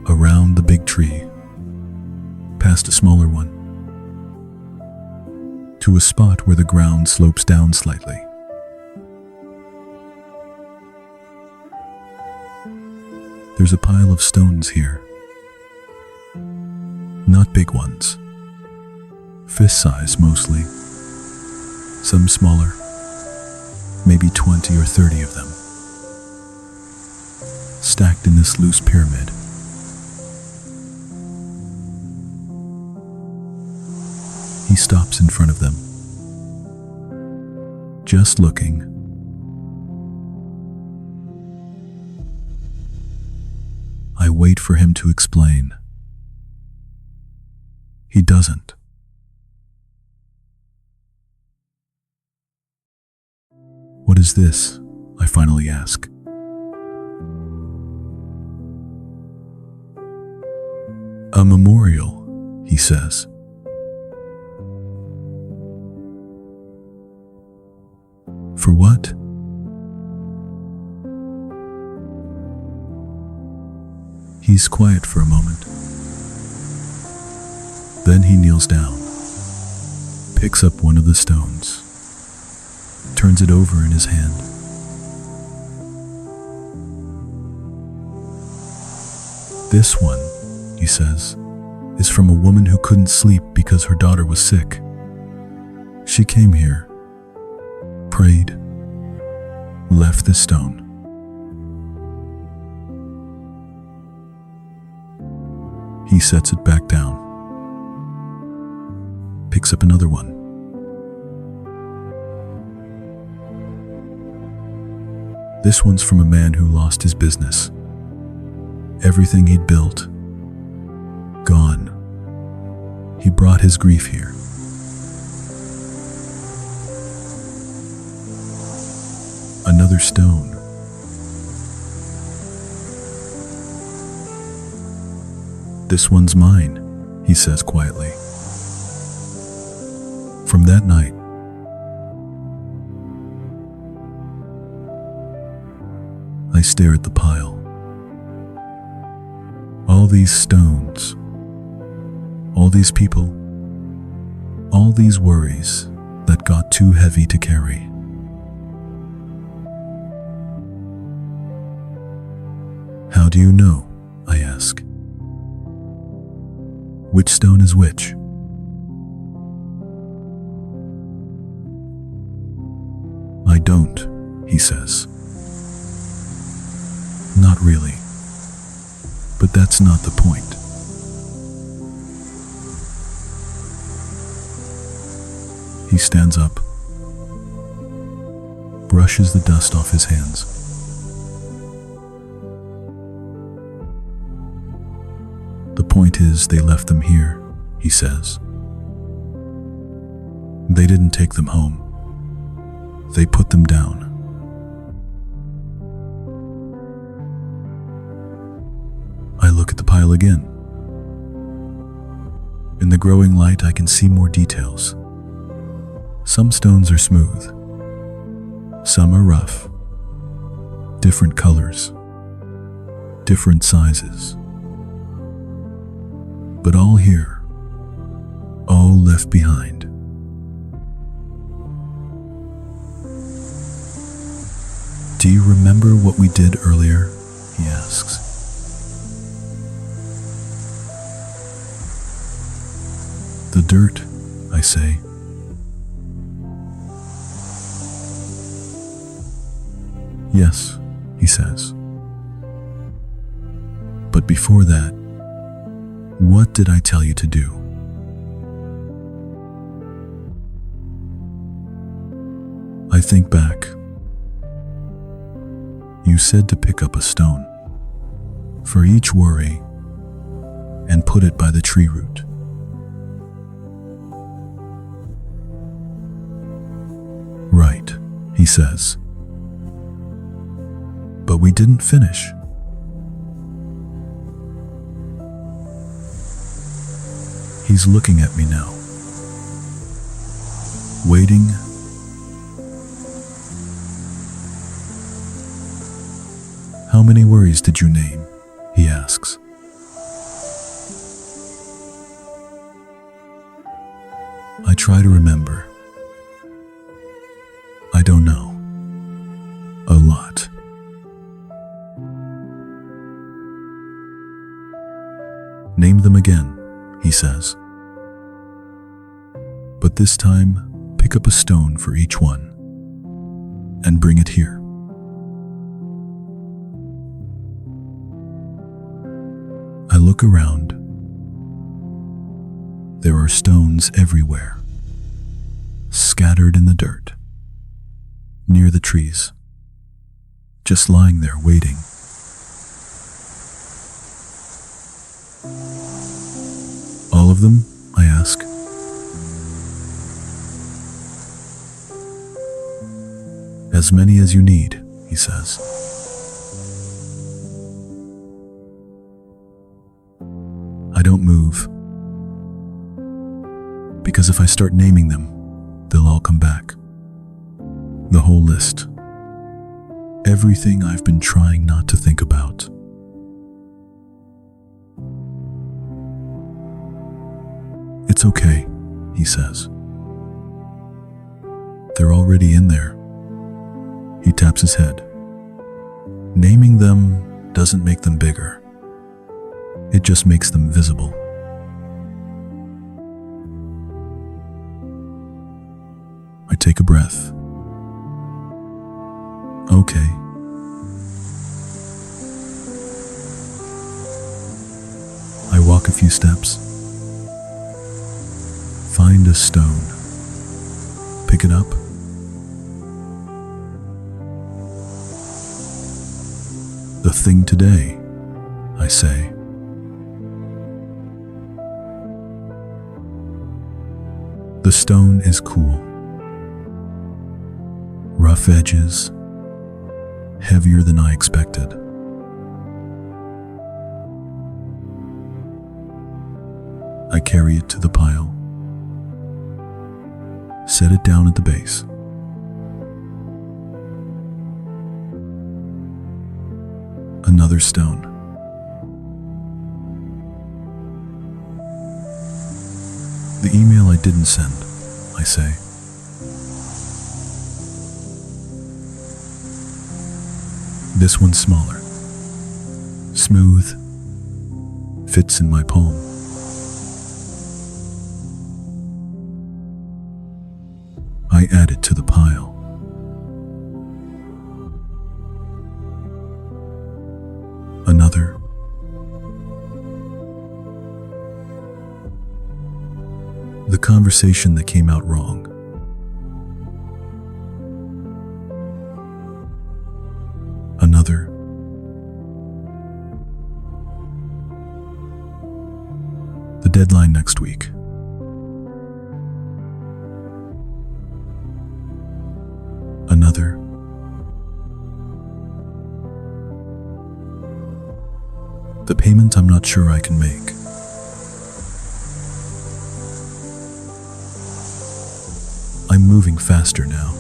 S1: Around the big tree. Past a smaller one. To a spot where the ground slopes down slightly. There's a pile of stones here. Not big ones. Fist size mostly. Some smaller. Maybe 20 or 30 of them. Stacked in this loose pyramid. He stops in front of them. Just looking. I wait for him to explain. He doesn't. What is this? I finally ask. A memorial, he says. For what? He's quiet for a moment. Then he kneels down, picks up one of the stones, turns it over in his hand. This one, he says, is from a woman who couldn't sleep because her daughter was sick. She came here, prayed, left the stone. He sets it back down, picks up another one. This one's from a man who lost his business. Everything he'd built, gone. He brought his grief here. Another stone. This one's mine, he says quietly. From that night, I stare at the pile. All these stones, all these people, all these worries that got too heavy to carry. How do you know? I ask. Which stone is which? I don't, he says. Not really. But that's not the point. He stands up, brushes the dust off his hands. The point is, they left them here, he says. They didn't take them home. They put them down. I look at the pile again. In the growing light, I can see more details. Some stones are smooth. Some are rough. Different colors. Different sizes. But all here. All left behind. Do you remember what we did earlier? He asks. The dirt, I say. Yes, he says. But before that, what did I tell you to do? I think back. You said to pick up a stone for each worry and put it by the tree root. Right, he says. But we didn't finish. He's looking at me now, waiting. How many worries did you name? He asks. I try to remember. I don't know. A lot. Name them again, he says. But this time, pick up a stone for each one and bring it here. I look around. There are stones everywhere, scattered in the dirt, near the trees, just lying there waiting. All of them? I ask. As many as you need, he says. I don't move, because if I start naming them, they'll all come back. The whole list. Everything I've been trying not to think about. It's okay, he says. They're already in there. He taps his head. Naming them doesn't make them bigger. It just makes them visible. I take a breath. Okay. I walk a few steps. Find a stone. Pick it up. The thing today, I say. The stone is cool. Rough edges, heavier than I expected. I carry it to the pile. Set it down at the base. Another stone. The email I didn't send, I say. This one's smaller. Smooth. Fits in my palm. add it to the pile. Another. The conversation that came out wrong. Another. The deadline next week. Another. The payment I'm not sure I can make. I'm moving faster now.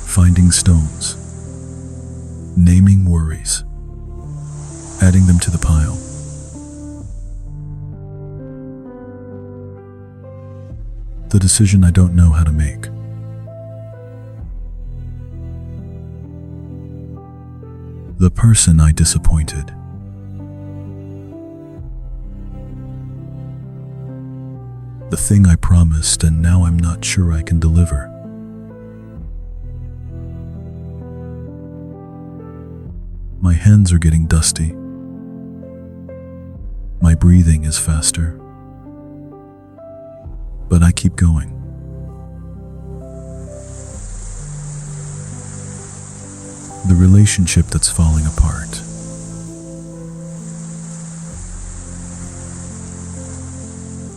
S1: Finding stones. Naming worries. Adding them to the pile. The decision I don't know how to make. The person I disappointed. The thing I promised and now I'm not sure I can deliver. My hands are getting dusty. My breathing is faster. But I keep going. The relationship that's falling apart.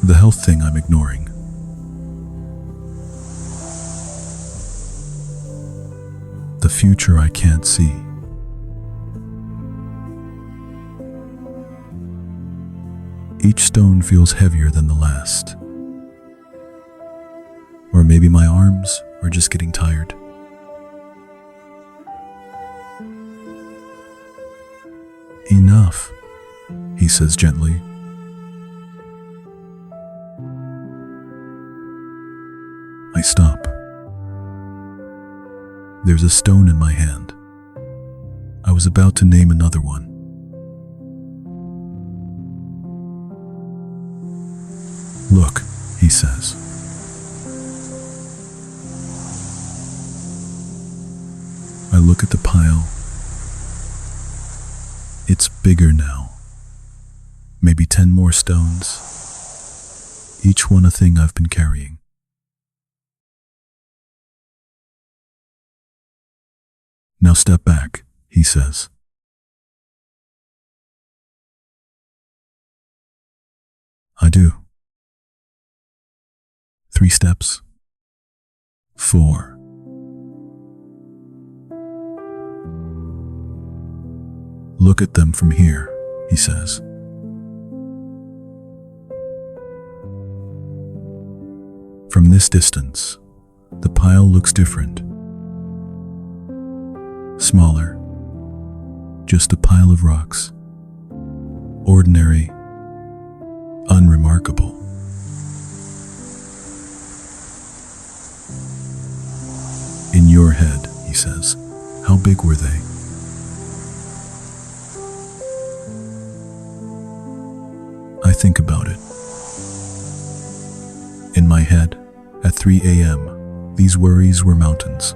S1: The health thing I'm ignoring. The future I can't see. Each stone feels heavier than the last. Or maybe my arms are just getting tired. Enough, he says gently. I stop. There's a stone in my hand. I was about to name another one. Look, he says. I look at the pile. It's bigger now. Maybe 10 more stones. Each one a thing I've been carrying. Now step back, he says. I do. 3 steps. 4. Look at them from here, he says. From this distance, the pile looks different. Smaller. Just a pile of rocks. Ordinary. Unremarkable. In your head, he says, how big were they? I think about it. In my head, at 3 a.m., these worries were mountains.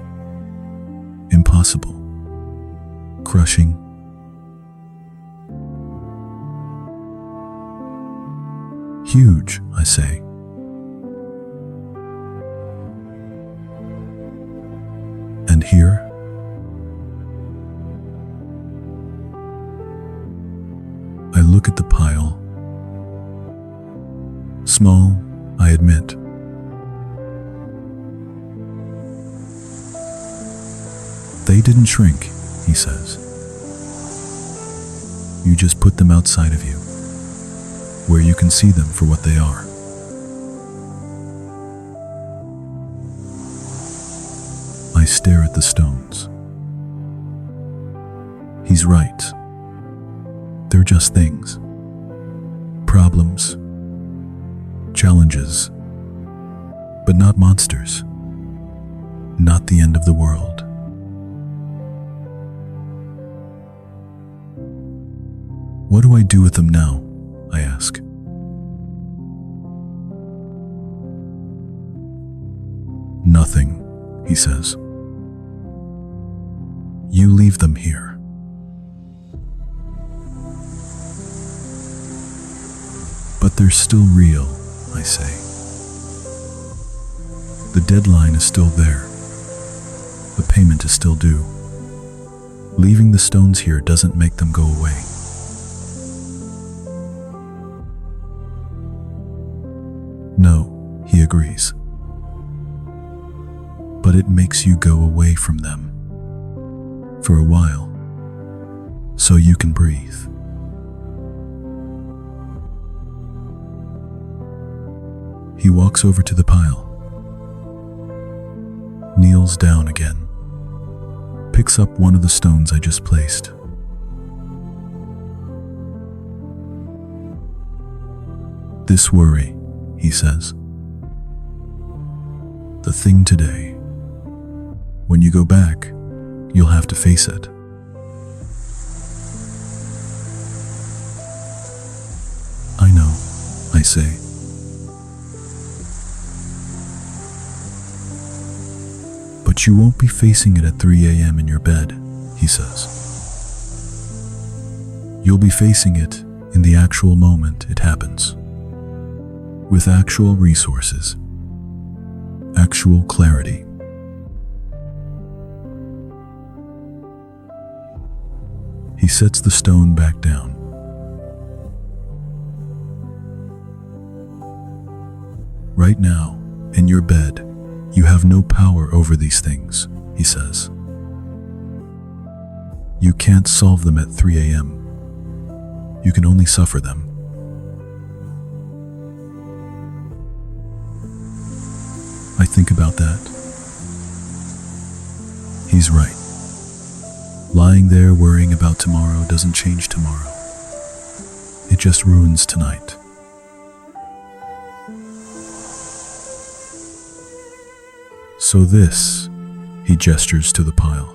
S1: Impossible. Crushing. Huge, I say. And here? I look at the pile. Small, I admit. They didn't shrink, he says. You just put them outside of you, where you can see them for what they are. I stare at the stones. He's right. They're just things. Problems. Challenges. But not monsters. Not the end of the world. What do I do with them now? I ask. he says. You leave them here. But they're still real, I say. The deadline is still there. The payment is still due. Leaving the stones here doesn't make them go away. No, he agrees. But it makes you go away from them. For a while. So you can breathe. He walks over to the pile. Kneels down again. Picks up one of the stones I just placed. This worry, he says. The thing today. When you go back, you'll have to face it. I know, I say. But you won't be facing it at 3 a.m. in your bed, he says. You'll be facing it in the actual moment it happens. With actual resources. Actual clarity. He sets the stone back down. Right now, in your bed, you have no power over these things, he says. You can't solve them at 3 a.m. You can only suffer them. I think about that. He's right. Lying there worrying about tomorrow doesn't change tomorrow. It just ruins tonight. So this, he gestures to the pile,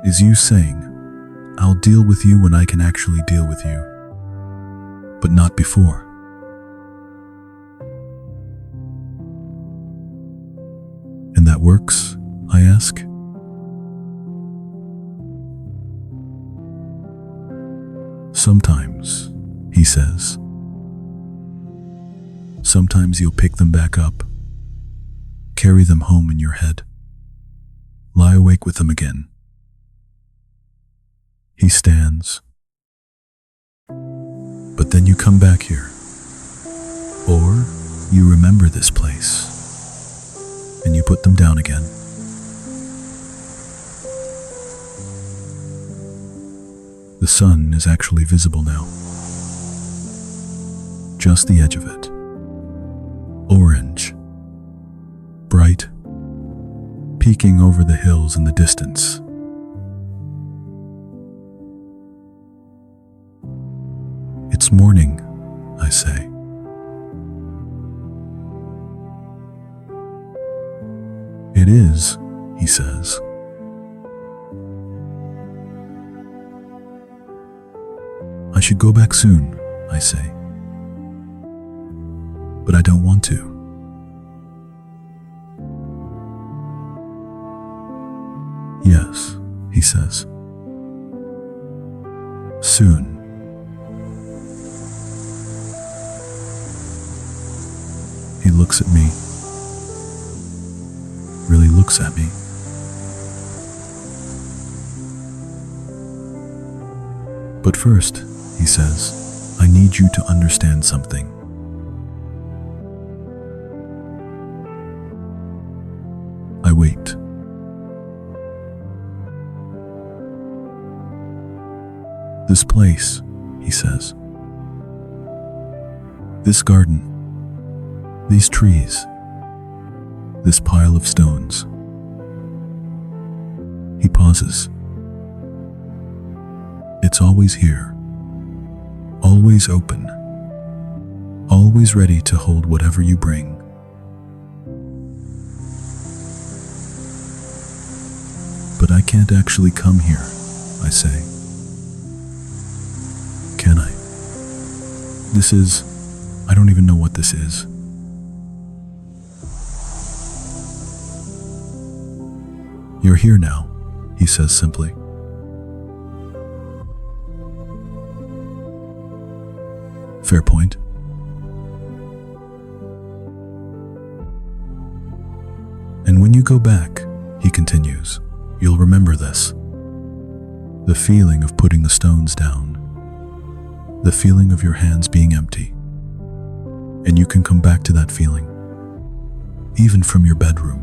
S1: is you saying, I'll deal with you when I can actually deal with you, but not before. And that works, I ask? Sometimes, he says. Sometimes you'll pick them back up, carry them home in your head, lie awake with them again. He stands. But then you come back here. Or you remember this place, and you put them down again. The sun is actually visible now. Just the edge of it. Orange. Bright. Peeking over the hills in the distance. It's morning, I say. It is, he says. I should go back soon, I say. But I don't want to. Yes, he says. Soon. He looks at me. Really looks at me. But first, he says, I need you to understand something. I wait. This place, he says. This garden. These trees. This pile of stones. He pauses. It's always here. Always open. Always ready to hold whatever you bring. But I can't actually come here, I say. Can I? I don't even know what this is. "You're here now," he says simply. Fair point. "And when you go back," he continues, "you'll remember this. The feeling of putting the stones down. The feeling of your hands being empty. And you can come back to that feeling, even from your bedroom."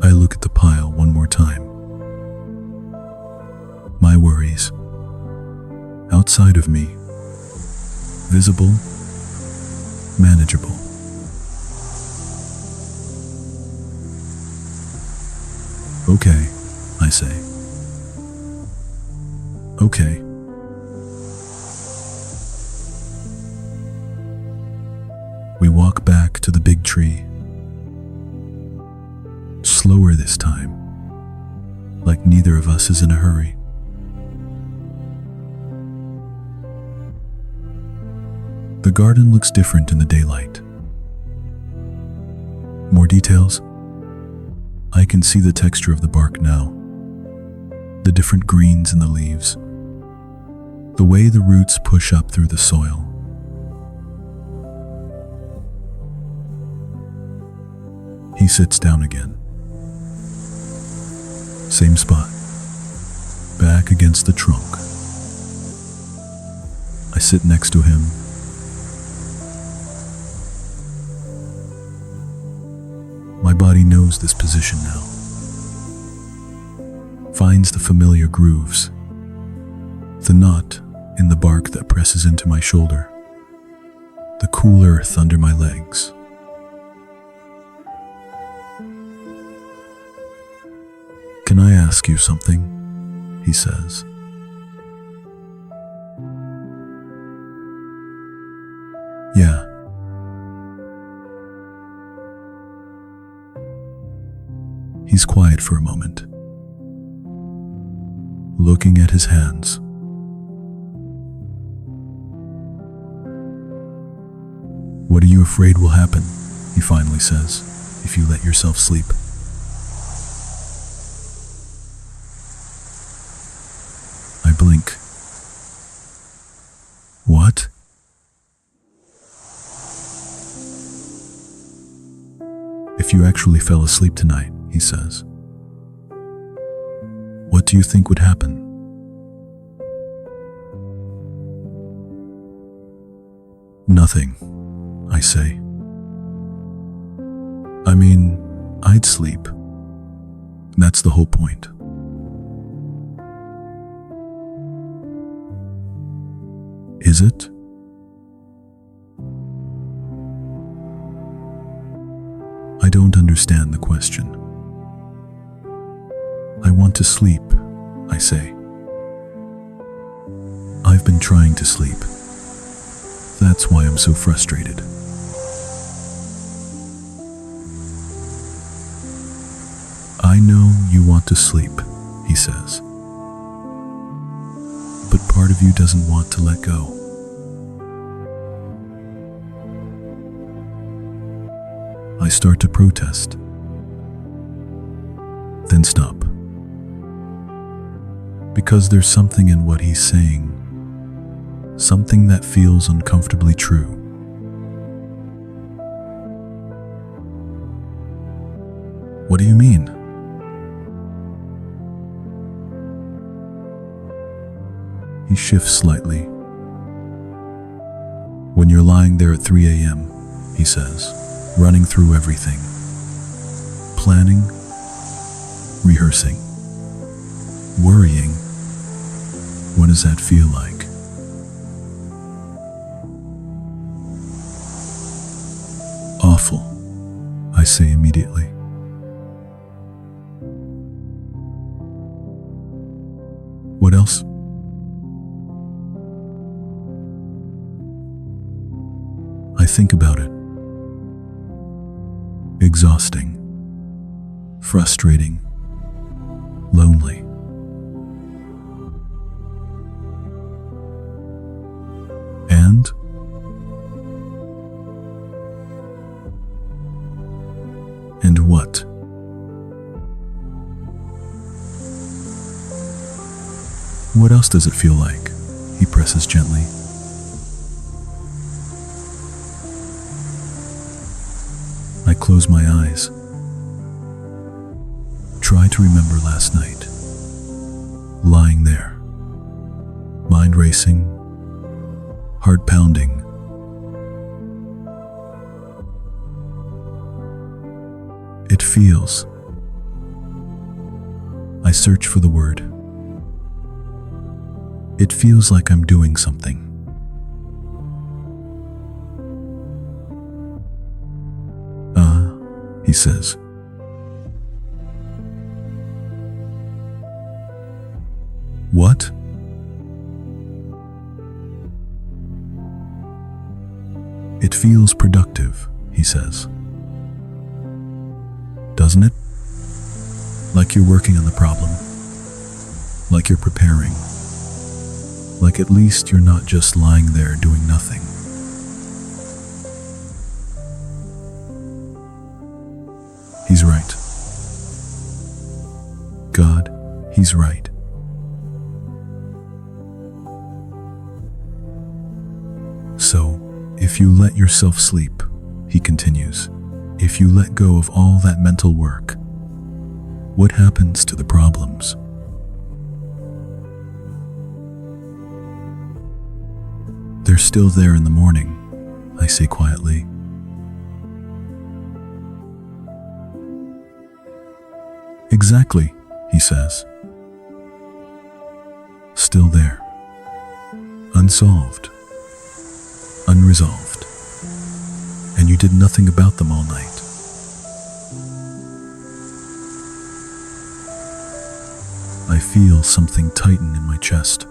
S1: I look at the pile one more time. My worries, outside of me, visible, manageable. "Okay," I say. "Okay." We walk back to the big tree. Slower this time, like neither of us is in a hurry. The garden looks different in the daylight. More details? I can see the texture of the bark now, the different greens in the leaves, the way the roots push up through the soil. He sits down again. Same spot, back against the trunk. I sit next to him. My body knows this position now, finds the familiar grooves, the knot in the bark that presses into my shoulder, the cool earth under my legs. "Can I ask you something?" he says. "Yeah." He's quiet for a moment, looking at his hands. "What are you afraid will happen," he finally says, "if you let yourself sleep?" I blink. "What?" "If you actually fell asleep tonight," he says, "what do you think would happen?" "Nothing," I say. "I mean, I'd sleep. That's the whole point." "Is it?" I don't understand the question. "I want to sleep," I say. "I've been trying to sleep. That's why I'm so frustrated." "I know you want to sleep," he says. "But part of you doesn't want to let go." I start to protest, then stop. Because there's something in what he's saying, something that feels uncomfortably true. "What do you mean?" He shifts slightly. "When you're lying there at 3 a.m., he says, running through everything, planning, rehearsing, worrying, what does that feel like?" "Awful," I say immediately. "What else?" I think about it. Exhausting, frustrating, lonely. And What else does it feel like? He presses gently. I close my eyes. Try to remember last night. Lying there. Mind racing. Heart pounding. It feels. I search for the word. It feels like I'm doing something. He says. What? It feels productive, he says. Doesn't it? Like you're working on the problem. Like you're preparing. Like at least you're not just lying there doing nothing. He's right. God, he's right. So, if you let yourself sleep, he continues, if you let go of all that mental work, what happens to the problems? They're still there in the morning, I say quietly. Exactly, he says. Still there. Unsolved. Unresolved. And you did nothing about them all night. I feel something tighten in my chest.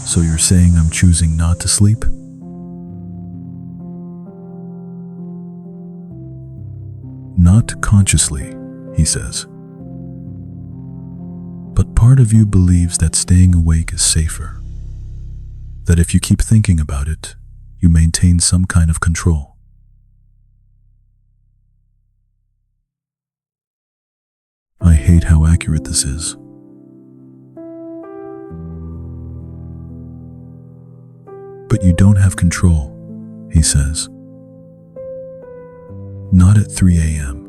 S1: So you're saying I'm choosing not to sleep? Not consciously, he says. But part of you believes that staying awake is safer. That if you keep thinking about it, you maintain some kind of control. I hate how accurate this is. But you don't have control, he says. Not at 3 a.m.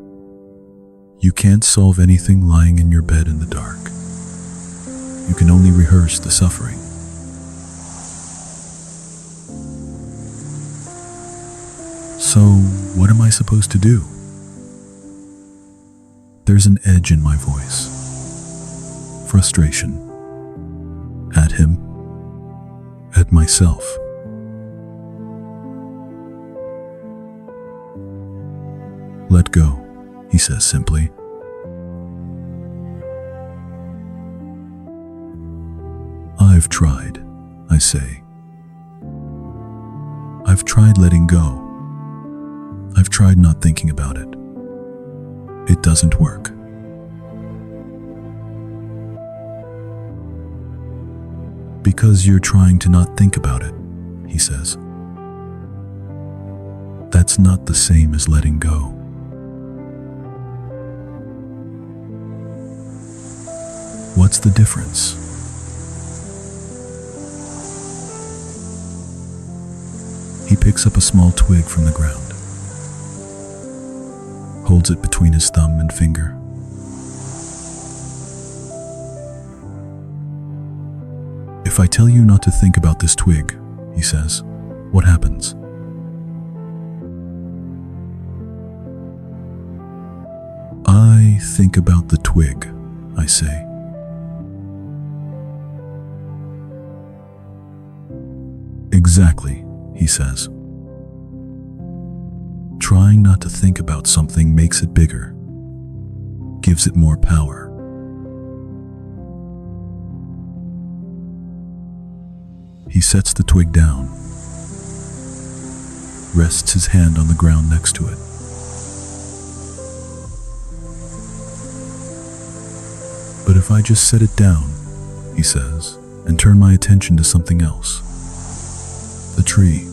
S1: You can't solve anything lying in your bed in the dark. You can only rehearse the suffering. So, what am I supposed to do? There's an edge in my voice. Frustration. At him. At myself. Let go, he says simply. I've tried, I say. I've tried letting go. I've tried not thinking about it. It doesn't work. Because you're trying to not think about it, he says. That's not the same as letting go. What's the difference? He picks up a small twig from the ground, holds it between his thumb and finger. If I tell you not to think about this twig, he says, what happens? I think about the twig, I say. Exactly, he says. Trying not to think about something makes it bigger, gives it more power. He sets the twig down, rests his hand on the ground next to it. But if I just set it down, he says, and turn my attention to something else, the tree,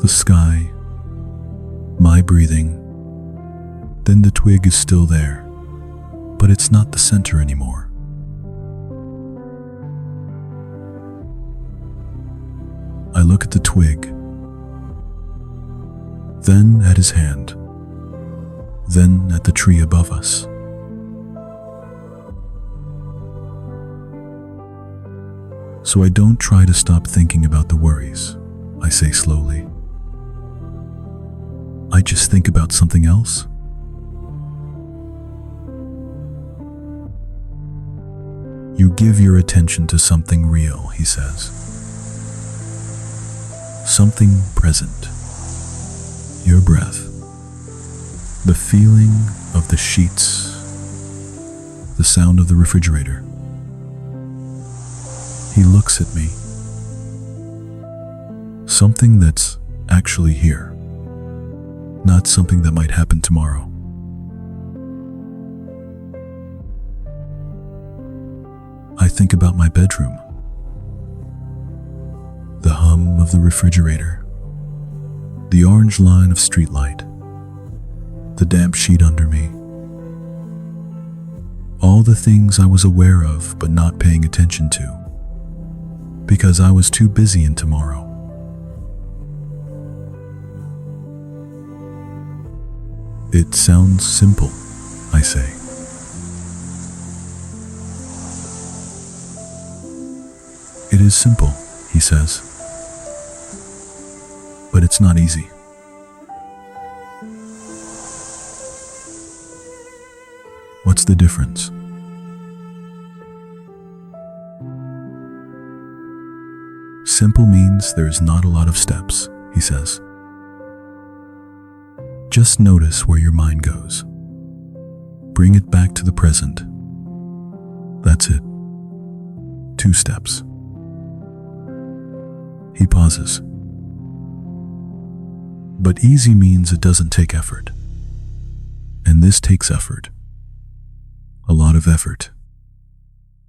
S1: the sky, my breathing, then the twig is still there, but it's not the center anymore. look at the twig, then at his hand, then at the tree above us. So I don't try to stop thinking about the worries, I say slowly. I just think about something else. You give your attention to something real, he says. Something present. Your breath. The feeling of the sheets. The sound of the refrigerator. He looks at me. Something that's actually here. Not something that might happen tomorrow. I think about my bedroom. The hum of the refrigerator. The orange line of streetlight. The damp sheet under me. All the things I was aware of but not paying attention to, because I was too busy in tomorrow. It sounds simple, I say. It is simple, he says. But it's not easy. What's the difference? Simple means there's not a lot of steps, he says. Just notice where your mind goes. Bring it back to the present. That's it. 2 steps. He pauses. But easy means it doesn't take effort. And this takes effort. A lot of effort.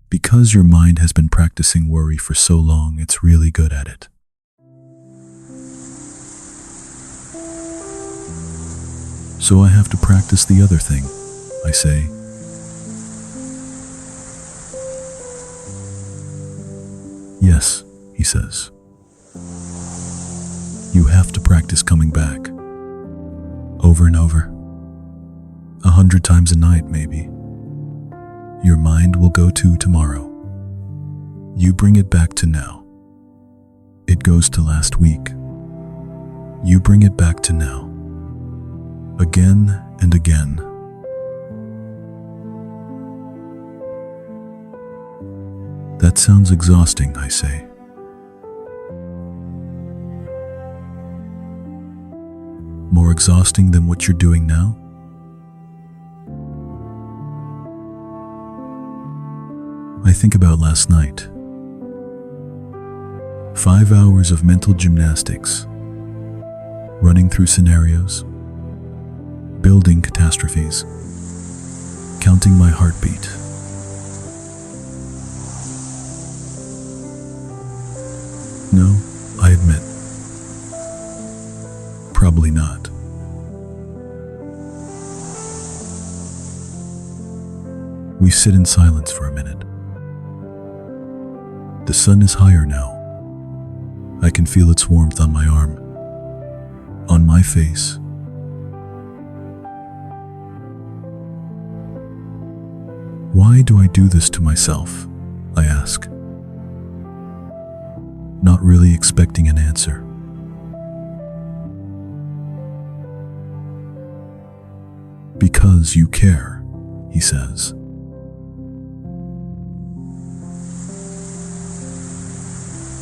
S1: Because your mind has been practicing worry for so long, it's really good at it. So I have to practice the other thing, I say. Yes, he says. You have to practice coming back. Over and over. 100 times a night, maybe. Your mind will go to tomorrow. You bring it back to now. It goes to last week. You bring it back to now. Again and again. That sounds exhausting, I say. More exhausting than what you're doing now? I think about last night. 5 hours of mental gymnastics, running through scenarios, building catastrophes, counting my heartbeat. No, I admit. Probably not. We sit in silence for a minute. The sun is higher now. I can feel its warmth on my arm, on my face. Why do I do this to myself? I ask, not really expecting an answer. Because you care, he says.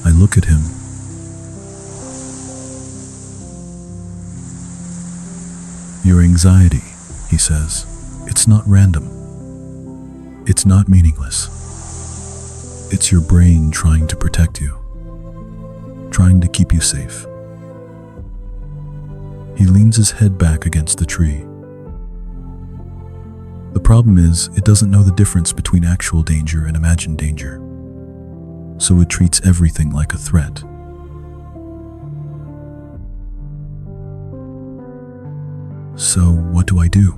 S1: I look at him. Your anxiety, he says, it's not random. It's not meaningless. It's your brain trying to protect you, trying to keep you safe. He leans his head back against the tree. The problem is, it doesn't know the difference between actual danger and imagined danger. So it treats everything like a threat. So what do I do?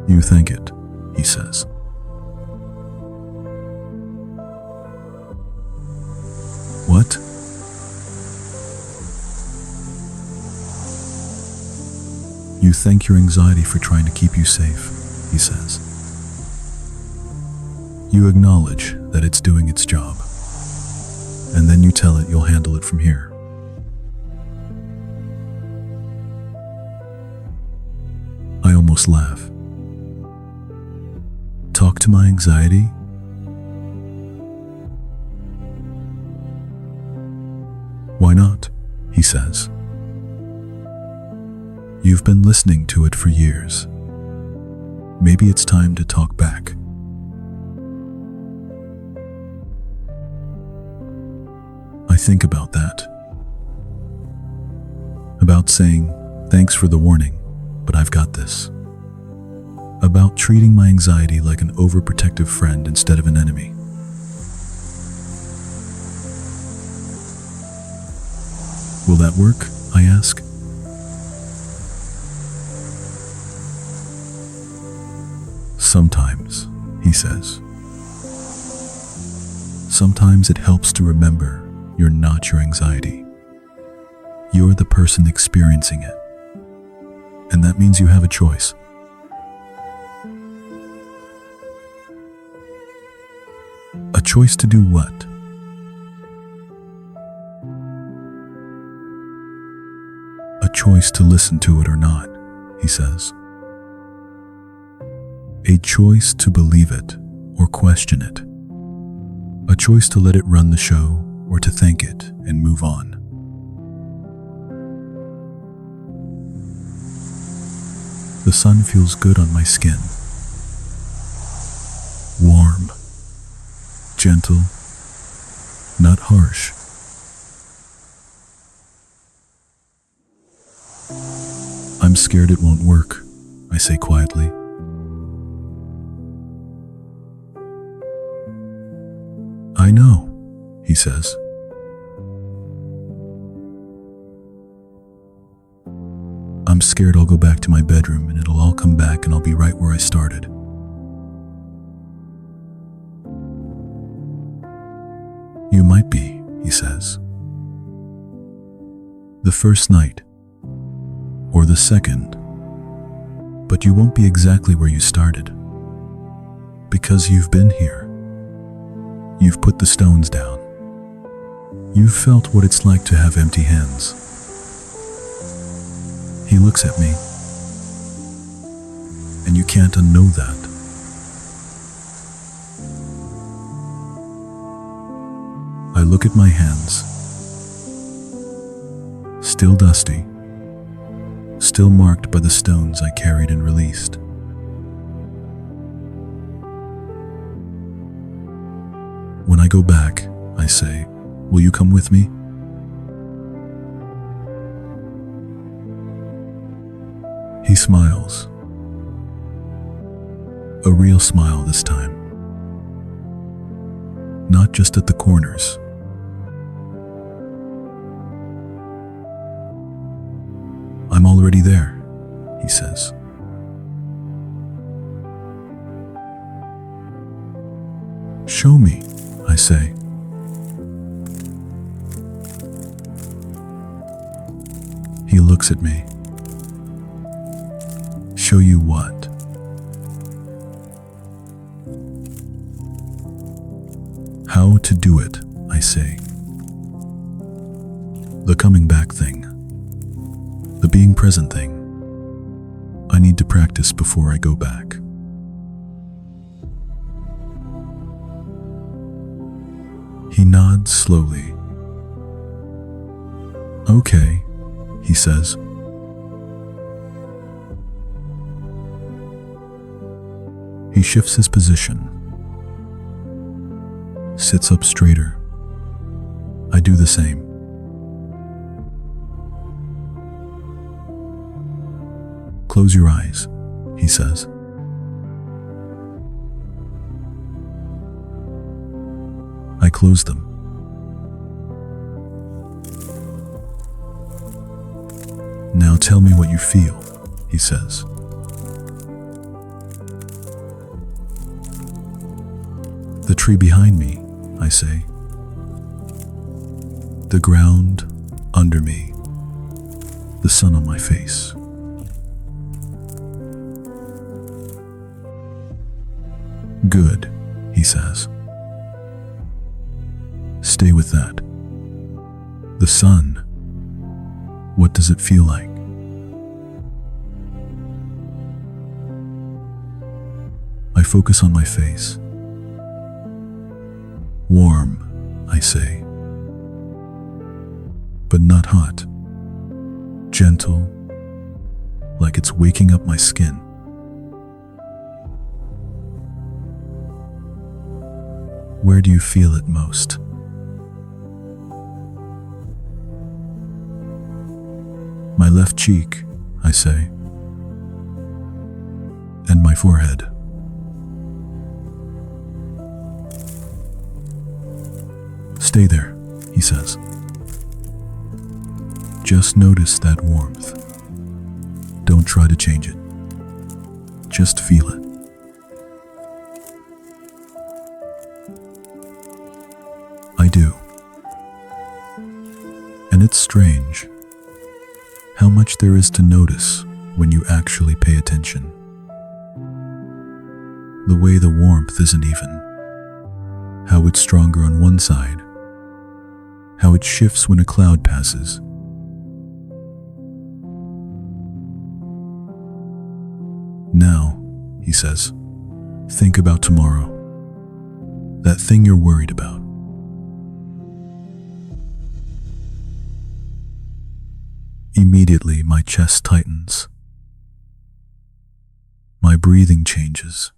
S1: You thank it, he says. You thank your anxiety for trying to keep you safe, he says. You acknowledge that it's doing its job, and then you tell it you'll handle it from here. I almost laugh. Talk to my anxiety? Why not? He says. You've been listening to it for years. Maybe it's time to talk back. I think about that. About saying, thanks for the warning, but I've got this. About treating my anxiety like an overprotective friend instead of an enemy. Will that work? I ask. Sometimes, he says. Sometimes it helps to remember you're not your anxiety. You're the person experiencing it. And that means you have a choice. A choice to do what? A choice to listen to it or not, he says. A choice to believe it or question it. A choice to let it run the show or to thank it and move on. The sun feels good on my skin. Warm, gentle, not harsh. I'm scared it won't work, I say quietly. I know, he says. I'm scared I'll go back to my bedroom and it'll all come back and I'll be right where I started. You might be, he says. The first night, or the second, but you won't be exactly where you started. Because you've been here. You've put the stones down. You've felt what it's like to have empty hands. He looks at me, and you can't unknow that. I look at my hands, still dusty, still marked by the stones I carried and released. When I go back, I say, will you come with me? He smiles. A real smile this time. Not just at the corners. I'm already there, he says. Show me, I say. He looks at me. Show you what? How to do it, I say. The coming back thing. The being present thing. I need to practice before I go back. He nods slowly. Okay, he says. He shifts his position, sits up straighter. I do the same. Close your eyes, he says. I close them. Now tell me what you feel, he says. The tree behind me, I say. The ground under me. The sun on my face. Good, he says. Stay with that. The sun, what does it feel like? I focus on my face. Warm, I say. But not hot. Gentle, like it's waking up my skin. Where do you feel it most? My left cheek, I say, and my forehead. Stay there, he says. Just notice that warmth. Don't try to change it. Just feel it. I do. And it's strange how much there is to notice when you actually pay attention. The way the warmth isn't even, how it's stronger on one side, how it shifts when a cloud passes. Now, he says, think about tomorrow, that thing you're worried about. Immediately, my chest tightens. My breathing changes.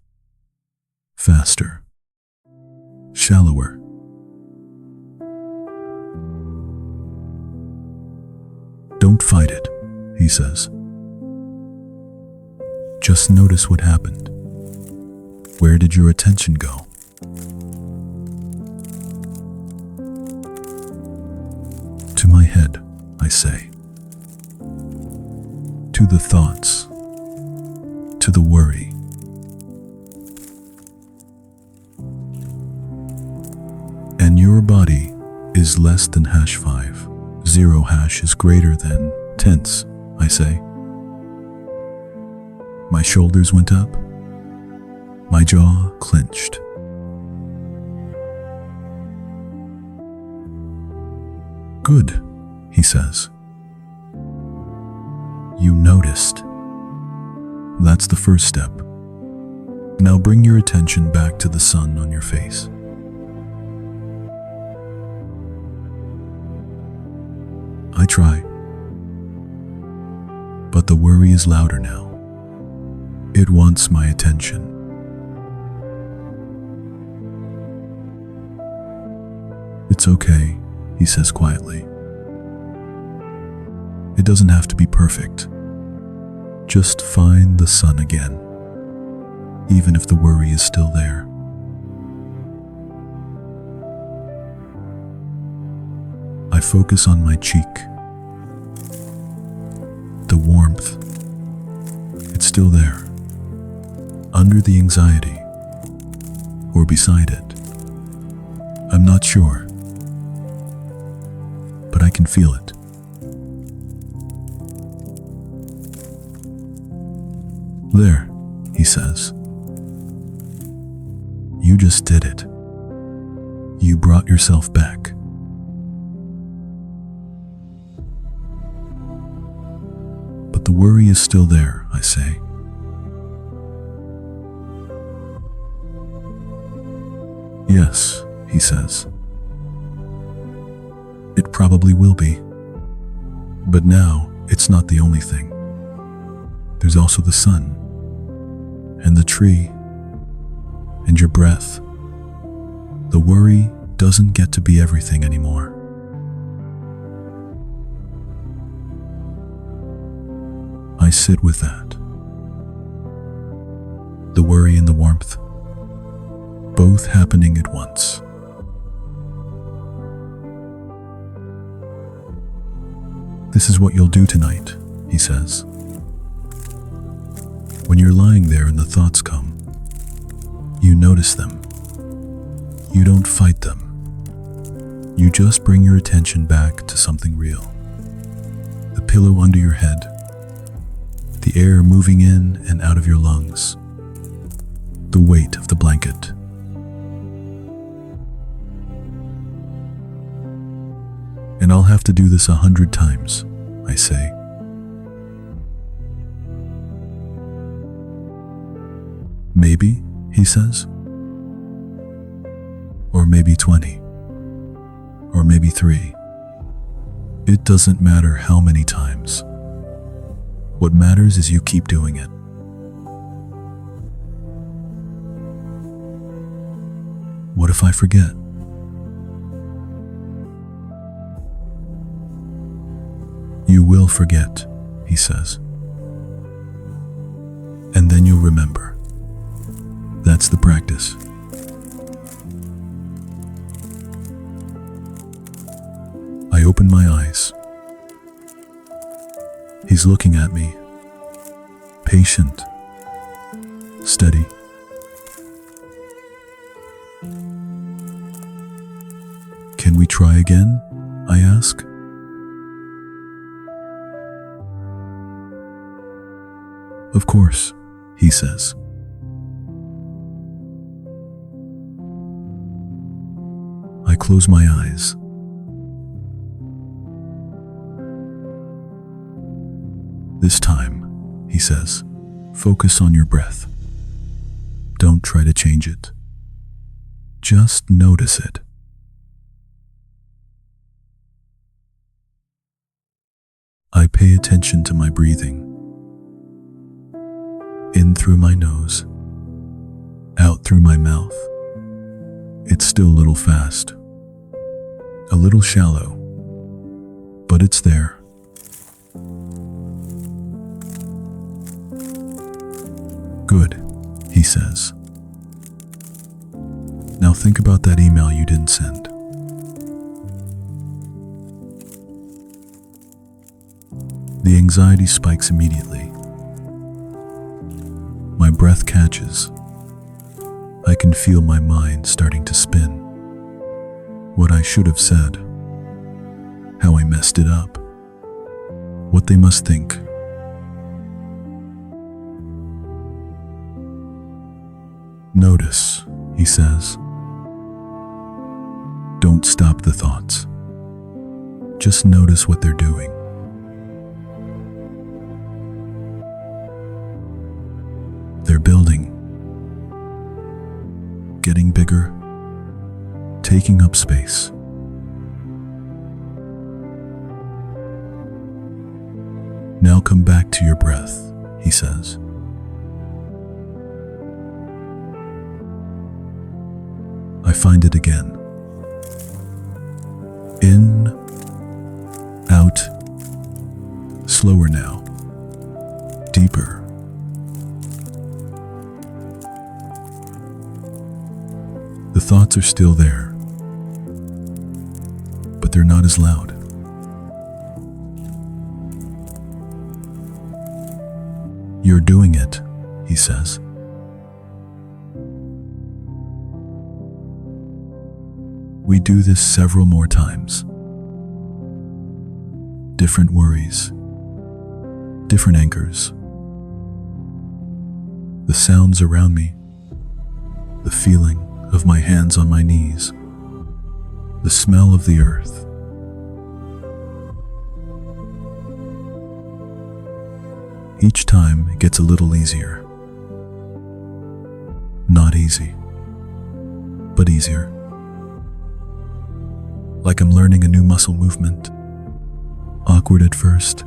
S1: Faster. Shallower. Don't fight it, he says. Just notice what happened. Where did your attention go? To my head, I say. To the thoughts, to the worry. And your body is less than #5. 0 hash is greater than tense, I say. My shoulders went up. My jaw clenched. Good, he says. You noticed. That's the first step. Now bring your attention back to the sun on your face. I try. But the worry is louder now. It wants my attention. It's okay, he says quietly. It doesn't have to be perfect. Just find the sun again, even if the worry is still there. I focus on my cheek. The warmth. It's still there. Under the anxiety. Or beside it. I'm not sure. But I can feel it. There, he says. You just did it. You brought yourself back. But the worry is still there, I say. Yes, he says. It probably will be. But now, it's not the only thing. There's also the sun, and the tree, and your breath. The worry doesn't get to be everything anymore. I sit with that. The worry and the warmth, both happening at once. This is what you'll do tonight, he says. When you're lying there and the thoughts come, you notice them. You don't fight them. You just bring your attention back to something real. The pillow under your head, the air moving in and out of your lungs, the weight of the blanket. And I'll have to do this 100 times, I say. Maybe, he says. Or maybe 20. Or maybe 3. It doesn't matter how many times. What matters is you keep doing it. What if I forget? You will forget, he says. And then you'll remember. That's the practice. I open my eyes. He's looking at me, patient, steady. Can we try again? I ask. Of course, he says. I close my eyes. This time, he says, focus on your breath. Don't try to change it. Just notice it. I pay attention to my breathing. In through my nose, out through my mouth. It's still a little fast, a little shallow, but it's there. Good, he says. Now think about that email you didn't send. The anxiety spikes immediately. My breath catches. I can feel my mind starting to spin. What I should have said. How I messed it up. What they must think. Notice, he says. Don't stop the thoughts. Just notice what they're doing. They're building, getting bigger, taking up space. Now come back to your breath, he says. I find it again. In, out, slower now, deeper. The thoughts are still there, but they're not as loud. You're doing it, he says. We do this several more times. Different worries, different anchors. The sounds around me, the feeling of my hands on my knees, the smell of the earth. Each time it gets a little easier. Not easy, but easier. Like I'm learning a new muscle movement. Awkward at first,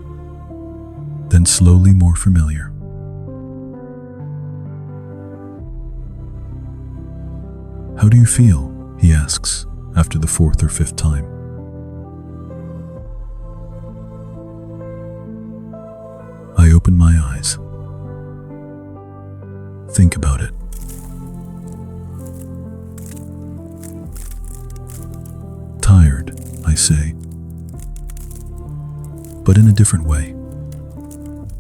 S1: then slowly more familiar. How do you feel? He asks after the 4th or 5th time. I open my eyes. Think about it. Tired, I say, but in a different way.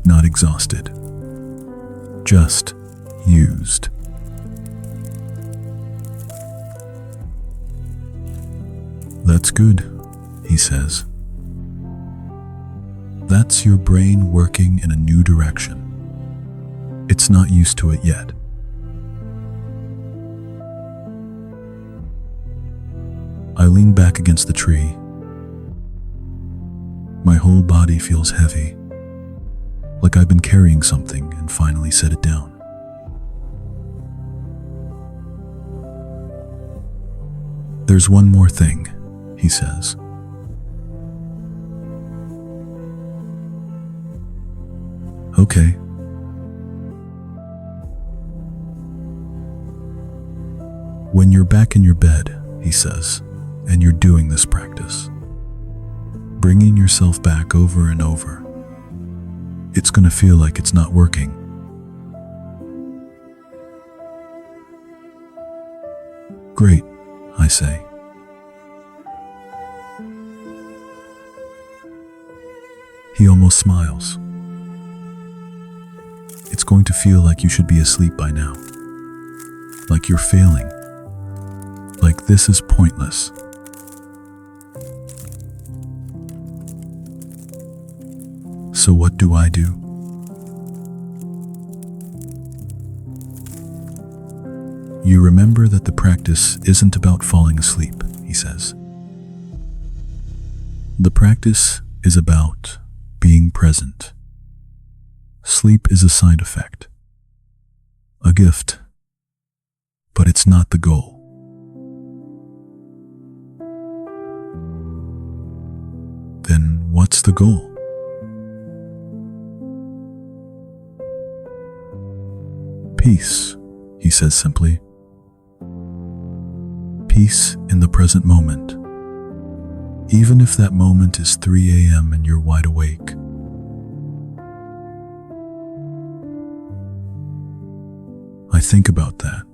S1: Not exhausted, just used. That's good, he says. That's your brain working in a new direction. It's not used to it yet. I lean back against the tree. My whole body feels heavy, like I've been carrying something and finally set it down. There's one more thing, he says. Okay. When you're back in your bed, he says, and you're doing this practice, bringing yourself back over and over, it's going to feel like it's not working. Great, I say. He almost smiles. It's going to feel like you should be asleep by now, like you're failing, like this is pointless. So what do I do? You remember that the practice isn't about falling asleep, he says. The practice is about being present. Sleep is a side effect, a gift, but it's not the goal. Then what's the goal? Peace, he says simply. Peace in the present moment, even if that moment is 3 a.m. and you're wide awake. I think about that.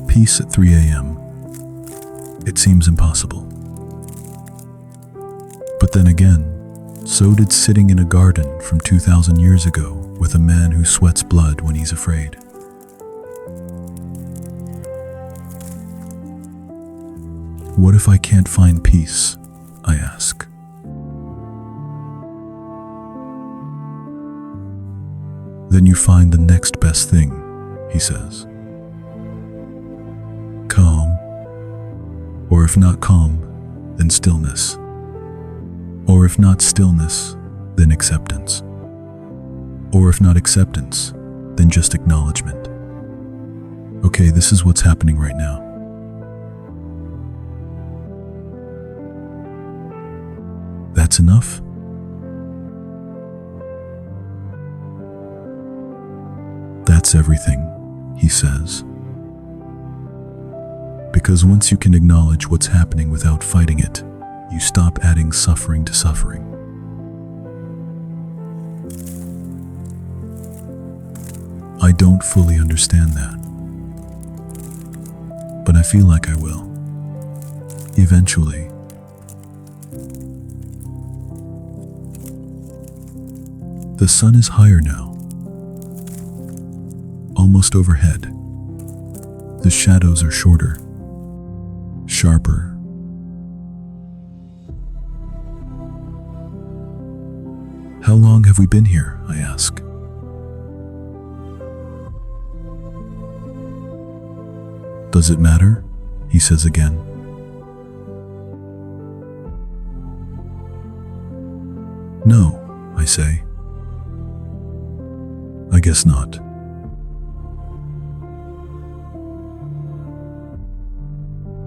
S1: Peace at 3 a.m. It seems impossible. But then again, so did sitting in a garden from 2,000 years ago with a man who sweats blood when he's afraid. What if I can't find peace? I ask. Then you find the next best thing, he says. Calm, or if not calm, then stillness. Or if not stillness, then acceptance. Or if not acceptance, then just acknowledgement. Okay, this is what's happening right now. That's enough? That's everything, he says. Because once you can acknowledge what's happening without fighting it, you stop adding suffering to suffering. I don't fully understand that, but I feel like I will. Eventually. The sun is higher now, almost overhead. The shadows are shorter, sharper. How long have we been here? I ask. Does it matter? He says again. No, I say. I guess not.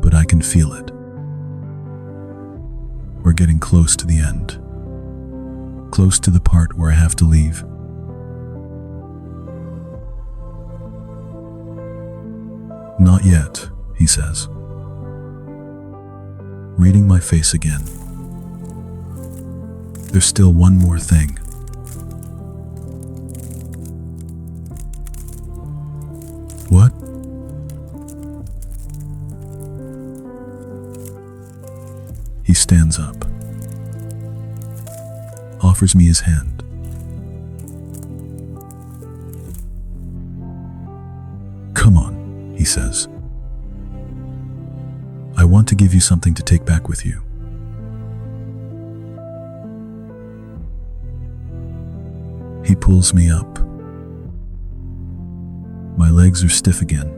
S1: But I can feel it. We're getting close to the end. Close to the part where I have to leave. Not yet, he says, reading my face again. There's still one more thing. What? He stands up, offers me his hand. Come on, he says. I want to give you something to take back with you. He pulls me up. My legs are stiff again.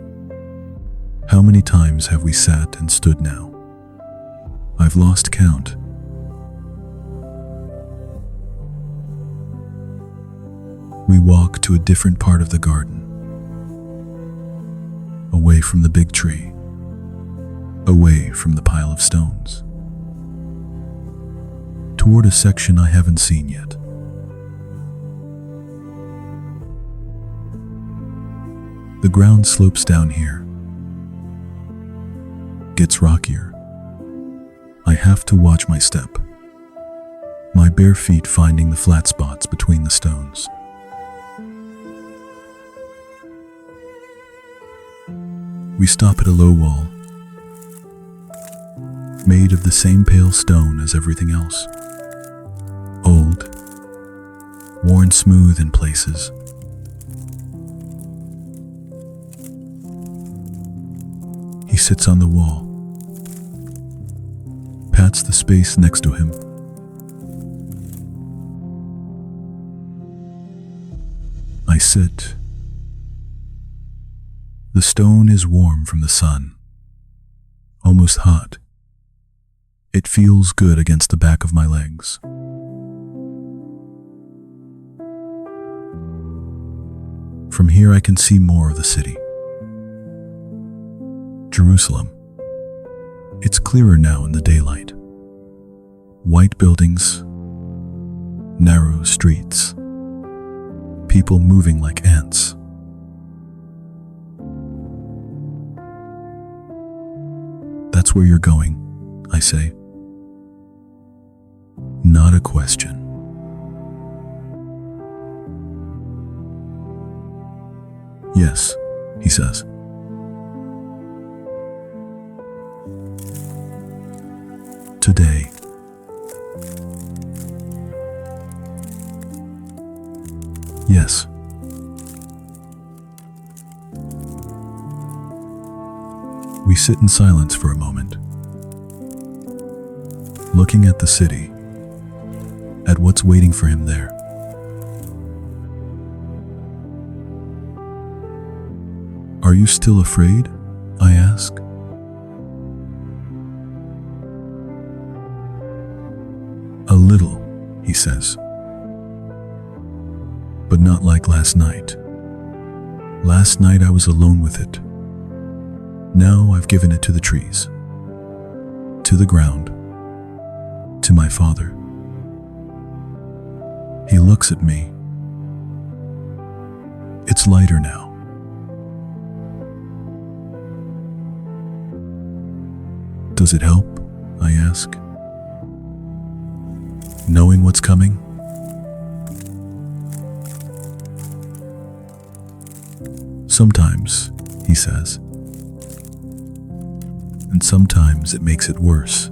S1: How many times have we sat and stood now? I've lost count. We walk to a different part of the garden, away from the big tree, away from the pile of stones, toward a section I haven't seen yet. The ground slopes down here, gets rockier. I have to watch my step, my bare feet finding the flat spots between the stones. We stop at a low wall, made of the same pale stone as everything else. Old, worn smooth in places. He sits on the wall, pats the space next to him. I sit. The stone is warm from the sun, almost hot. It feels good against the back of my legs. From here I can see more of the city. Jerusalem. It's clearer now in the daylight. White buildings, narrow streets, people moving like ants. That's where you're going, I say. Not a question. Yes, he says. Today. Yes. We sit in silence for a moment, looking at the city, at what's waiting for him there. Are you still afraid? I ask. A little, he says. But not like last night. Last night I was alone with it. Now I've given it to the trees, to the ground, to my Father. He looks at me. It's lighter now. Does it help? I ask. Knowing what's coming? Sometimes, he says. And sometimes it makes it worse,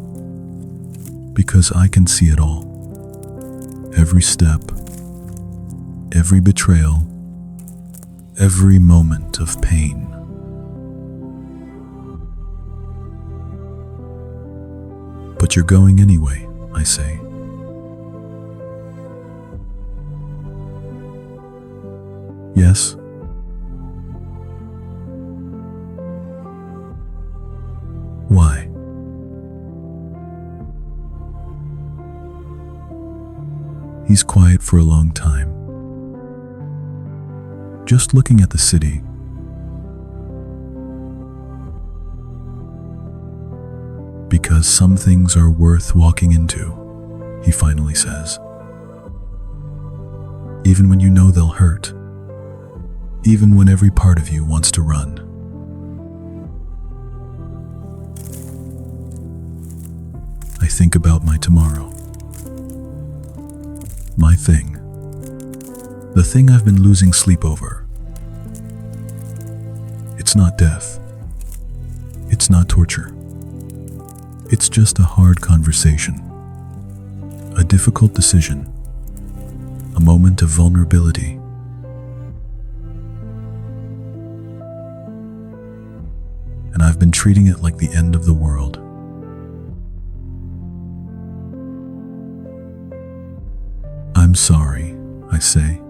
S1: because I can see it all. Every step, every betrayal, every moment of pain. But you're going anyway, I say. Yes? Why? He's quiet for a long time, just looking at the city. Because some things are worth walking into, he finally says. Even when you know they'll hurt, even when every part of you wants to run. I think about my tomorrow. My thing. The thing I've been losing sleep over. It's not death. It's not torture. It's just a hard conversation. A difficult decision. A moment of vulnerability. And I've been treating it like the end of the world. I'm sorry, I say.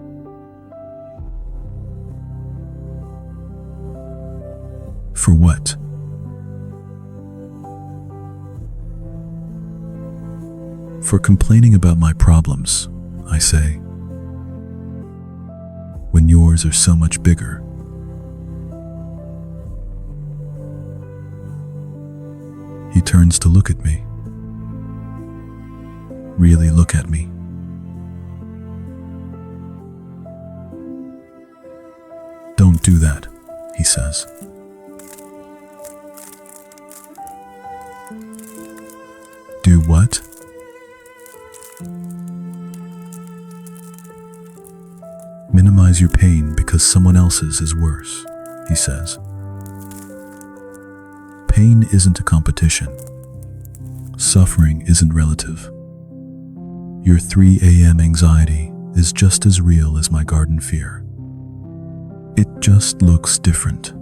S1: For what? For complaining about my problems, I say, when yours are so much bigger. He turns to look at me. Really look at me. Don't do that, he says. Do what? Minimize your pain because someone else's is worse, he says. Pain isn't a competition. Suffering isn't relative. Your 3 a.m. anxiety is just as real as my garden fear. It just looks different.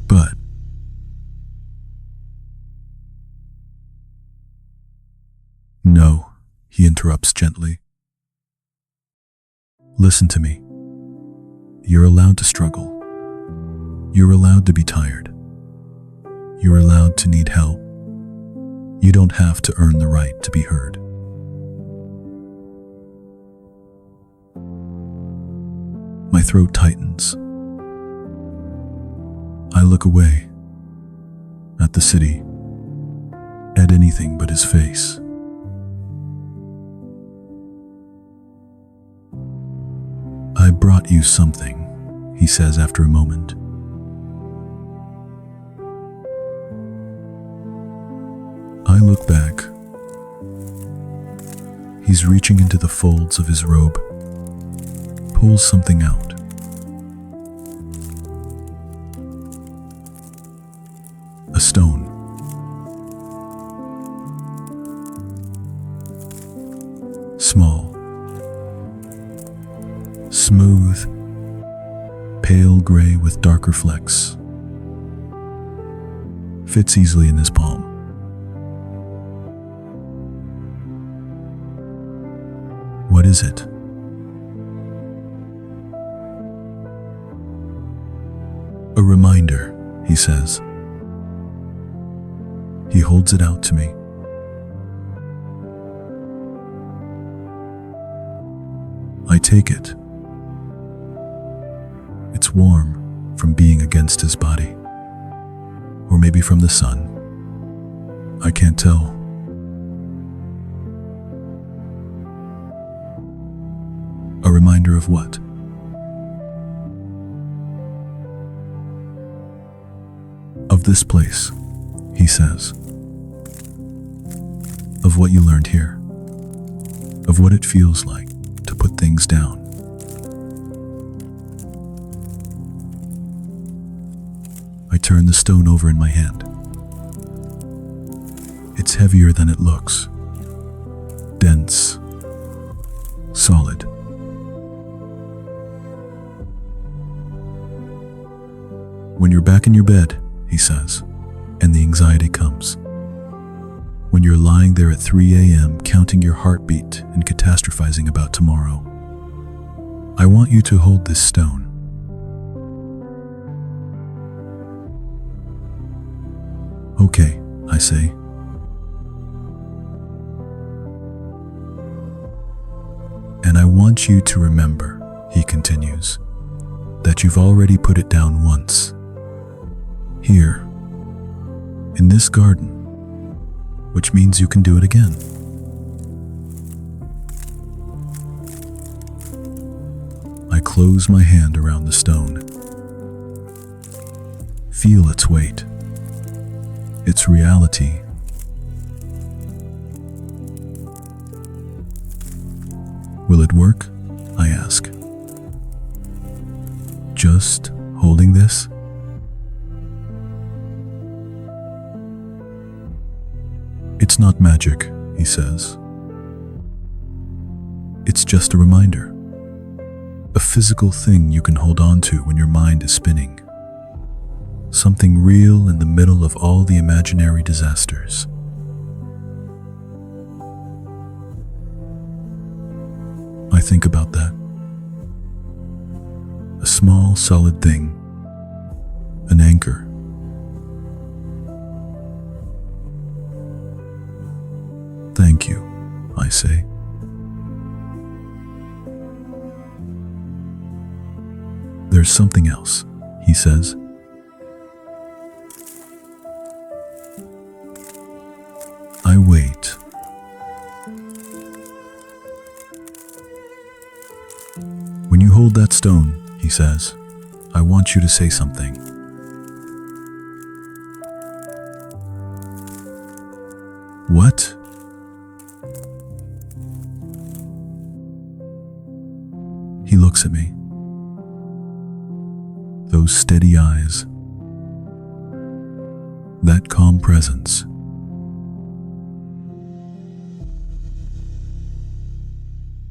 S1: But no, he interrupts gently. Listen to me. You're allowed to struggle. You're allowed to be tired. You're allowed to need help. You don't have to earn the right to be heard. My throat tightens. I look away, at the city, at anything but his face. I brought you something, he says after a moment. I look back. He's reaching into the folds of his robe, pulls something out. A stone. Small. Smooth. Pale gray with darker flecks. Fits easily in his palm. What is it? A reminder, he says. He holds it out to me. I take it. It's warm from being against his body. Or maybe from the sun. I can't tell. A reminder of what? Of this place, he says. Of what you learned here. Of what it feels like to put things down. I turn the stone over in my hand. It's heavier than it looks. Dense. Solid. When you're back in your bed, he says, and the anxiety comes. When you're lying there at 3 a.m. counting your heartbeat and catastrophizing about tomorrow, I want you to hold this stone. Okay, I say. And I want you to remember, he continues, that you've already put it down once. Here, in this garden, which means you can do it again. I close my hand around the stone. Feel its weight, its reality. Will it work? I ask. Just holding this? It's not magic, he says. It's just a reminder. A physical thing you can hold on to when your mind is spinning. Something real in the middle of all the imaginary disasters. I think about that. A small, solid thing. An anchor. Thank you, I say. There's something else, he says. I wait. When you hold that stone, he says, I want you to say something. What? He looks at me. Those steady eyes. That calm presence.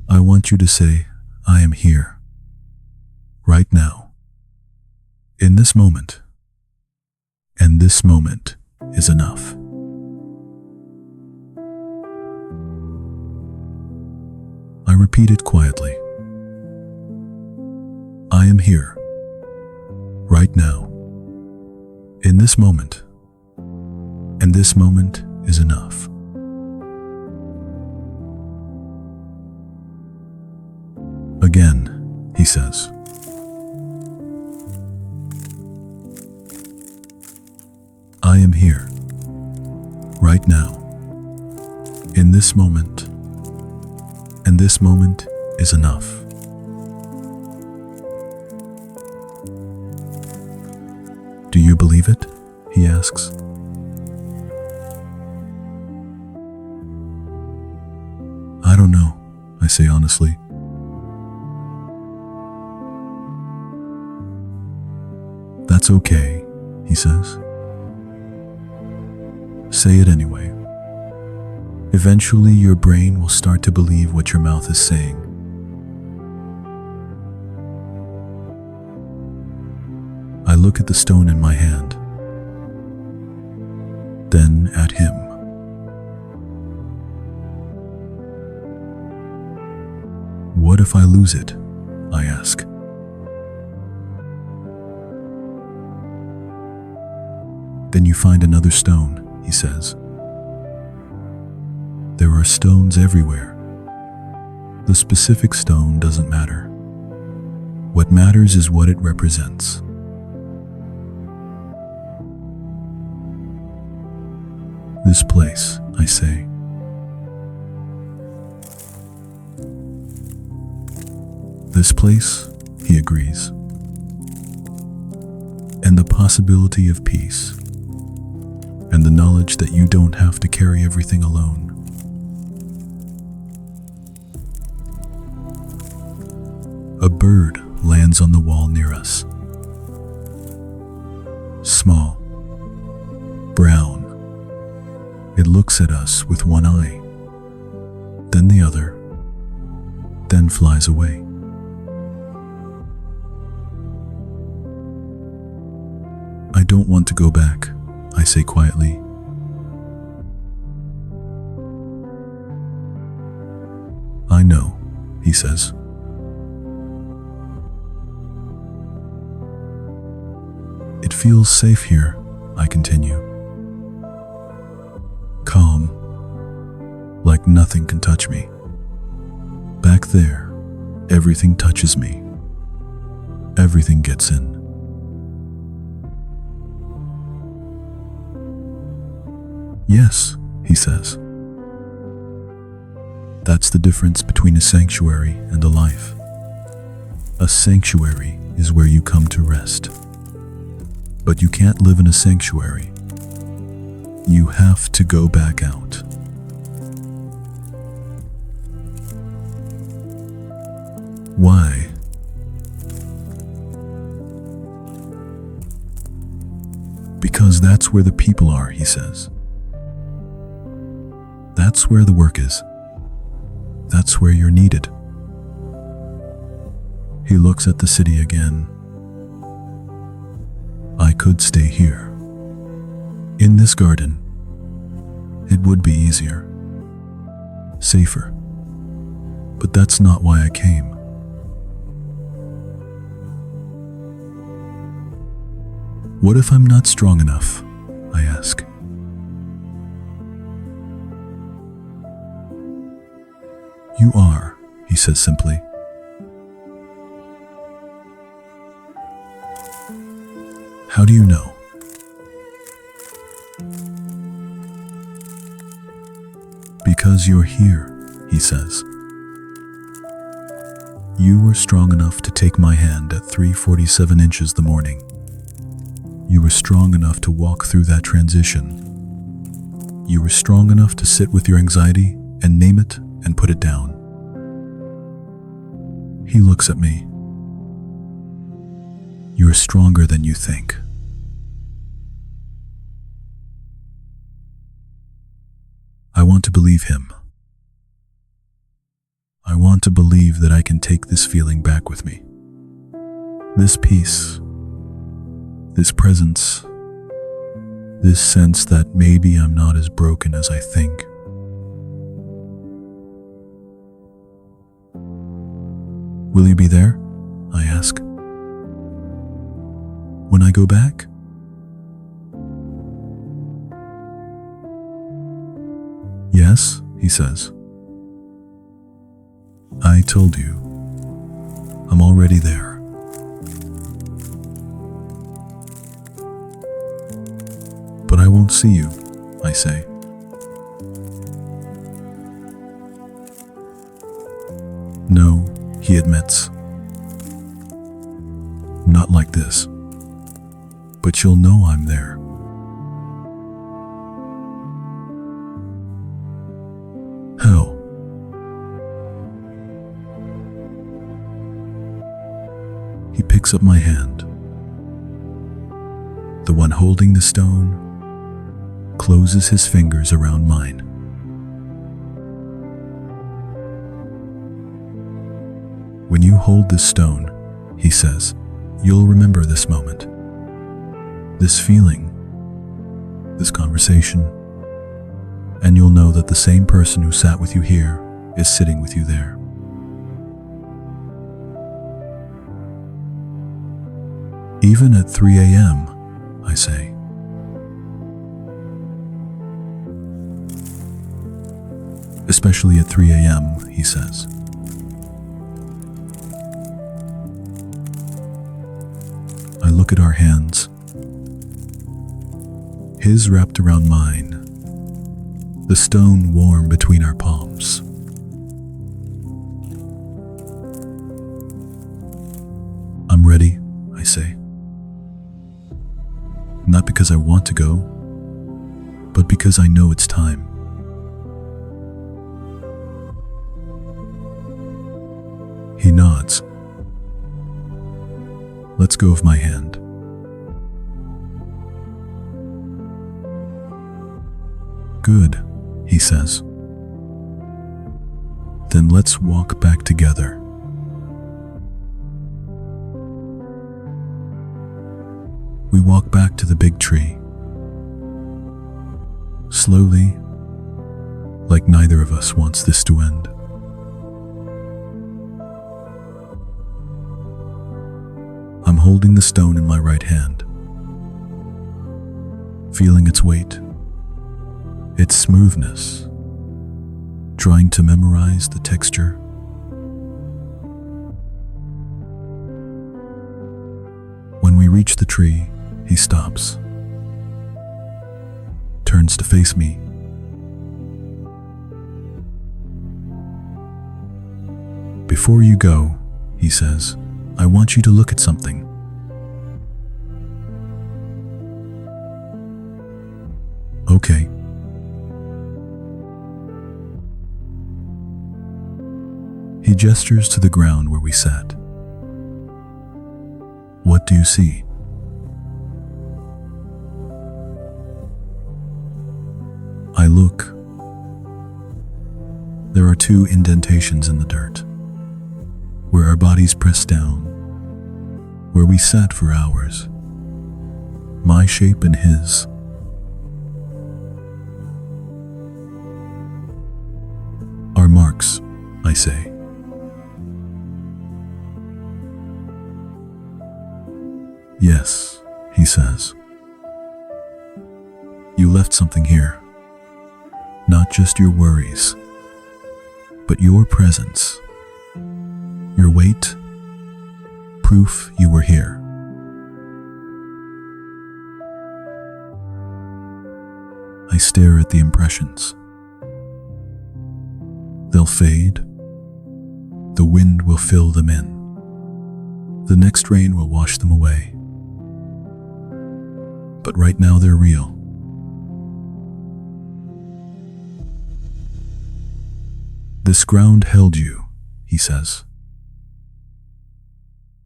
S1: I want you to say, I am here. Right now. In this moment. And this moment is enough. I repeat it quietly. I am here. Right now. In this moment. And this moment is enough. Again, he says. I am here. Right now. In this moment. And this moment is enough. Do you believe it? He asks. I don't know, I say honestly. That's okay, he says. Say it anyway. Eventually your brain will start to believe what your mouth is saying. I look at the stone in my hand, then at him. What if I lose it? I ask. Then you find another stone, he says. There are stones everywhere. The specific stone doesn't matter. What matters is what it represents. This place, I say. This place, he agrees. And the possibility of peace. And the knowledge that you don't have to carry everything alone. A bird lands on the wall near us. Small. Brown. It looks at us with one eye, then the other, then flies away. I don't want to go back, I say quietly. I know, he says. It feels safe here, I continue. Calm, like nothing can touch me. Back there, everything touches me. Everything gets in. Yes, he says. That's the difference between a sanctuary and a life. A sanctuary is where you come to rest. But you can't live in a sanctuary. You have to go back out. Why? Because that's where the people are, he says. That's where the work is. That's where you're needed. He looks at the city again. I could stay here. In this garden. It would be easier. Safer. But that's not why I came. What if I'm not strong enough? I ask. You are, he says simply. How do you know? Because you're here, he says. You were strong enough to take my hand at 3:47 inches the morning. You were strong enough to walk through that transition. You were strong enough to sit with your anxiety and name it and put it down. He looks at me. You're stronger than you think. I want to believe him. I want to believe that I can take this feeling back with me. This peace, this presence, this sense that maybe I'm not as broken as I think. Will you be there? I ask. When I go back? Yes, he says. I told you, I'm already there. But I won't see you, I say. No, he admits. Not like this. But you'll know I'm there. How? He picks up my hand. The one holding the stone closes his fingers around mine. When you hold this stone, he says, you'll remember this moment, this feeling, this conversation, and you'll know that the same person who sat with you here is sitting with you there. Even at 3 a.m., I say. Especially at 3 a.m., he says. I look at our hands. His wrapped around mine, the stone warm between our palms. I'm ready, I say. Not because I want to go, but because I know it's time. He nods. Lets go of my hand. Good, he says. Then let's walk back together. We walk back to the big tree. Slowly, like neither of us wants this to end. I'm holding the stone in my right hand, feeling its weight, its smoothness, trying to memorize the texture. When we reach the tree, he stops, turns to face me. Before you go, he says, I want you to look at something. Okay. He gestures to the ground where we sat. What do you see? I look. There are 2 indentations in the dirt, where our bodies press down, where we sat for hours, my shape and his. Our marks, I say. Yes, he says. You left something here. Not just your worries, but your presence, your weight, proof you were here. I stare at the impressions. They'll fade. The wind will fill them in. The next rain will wash them away. But right now they're real. This ground held you, he says.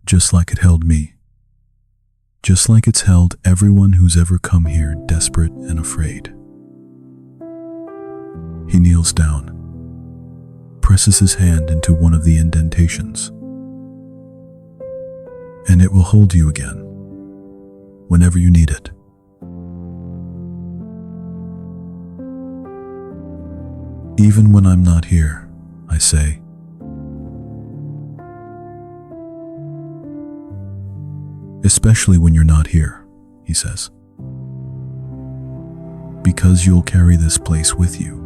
S1: Just like it held me. Just like it's held everyone who's ever come here desperate and afraid. He kneels down, presses his hand into one of the indentations, and it will hold you again, whenever you need it. Even when I'm not here, I say. Especially when you're not here, he says. Because you'll carry this place with you.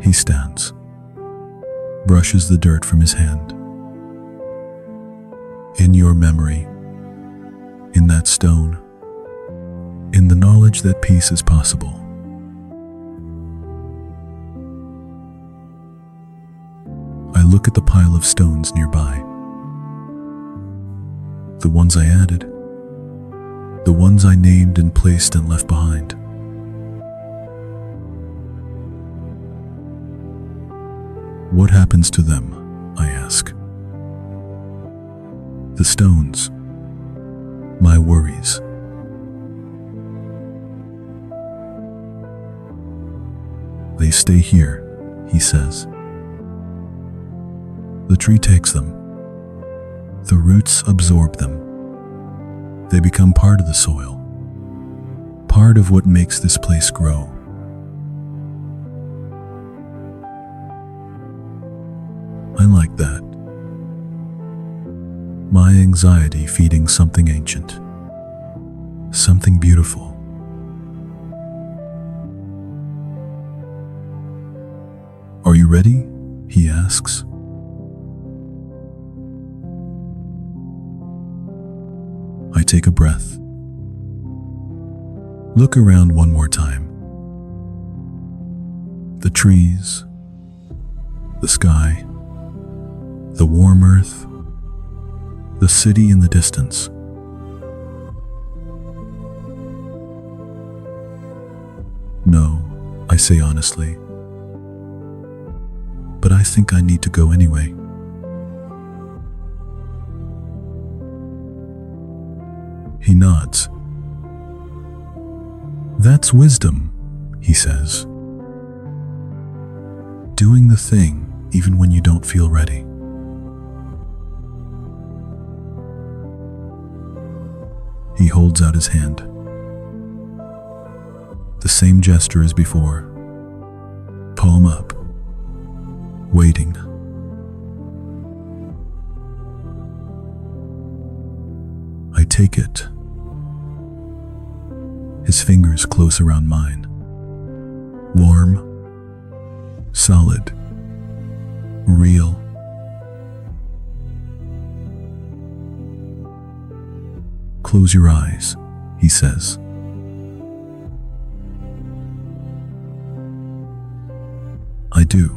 S1: He stands, brushes the dirt from his hand. In your memory, in that stone, in the knowledge that peace is possible. I look at the pile of stones nearby. The ones I added, the ones I named and placed and left behind. What happens to them, I ask. The stones, my worries. They stay here, he says. The tree takes them. The roots absorb them. They become part of the soil, part of what makes this place grow. I like that. My anxiety feeding something ancient, something beautiful. Are you ready? He asks. I take a breath. Look around one more time. The trees, the sky, the warm earth, the city in the distance. No, I say honestly, but I think I need to go anyway. He nods. That's wisdom, he says. Doing the thing even when you don't feel ready. He holds out his hand. The same gesture as before. Palm up. Waiting. I take it. His fingers close around mine. Warm. Solid. Real. Close your eyes, he says. I do.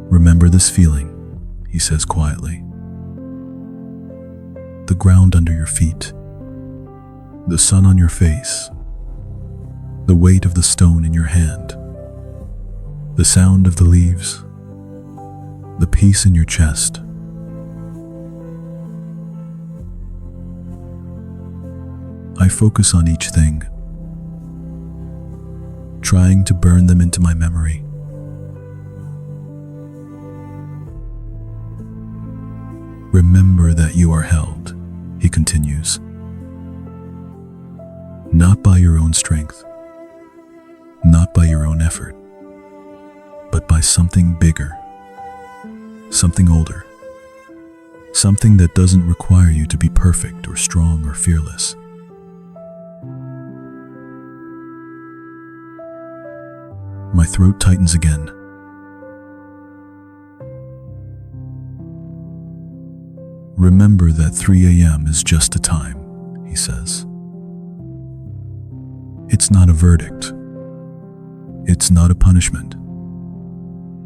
S1: Remember this feeling, he says quietly. The ground under your feet, the sun on your face, the weight of the stone in your hand, the sound of the leaves, the peace in your chest. I focus on each thing, trying to burn them into my memory. Remember that you are held, he continues, not by your own strength, not by your own effort, but by something bigger, something older, something that doesn't require you to be perfect or strong or fearless. My throat tightens again. Remember that 3 a.m. is just a time, he says. It's not a verdict. It's not a punishment.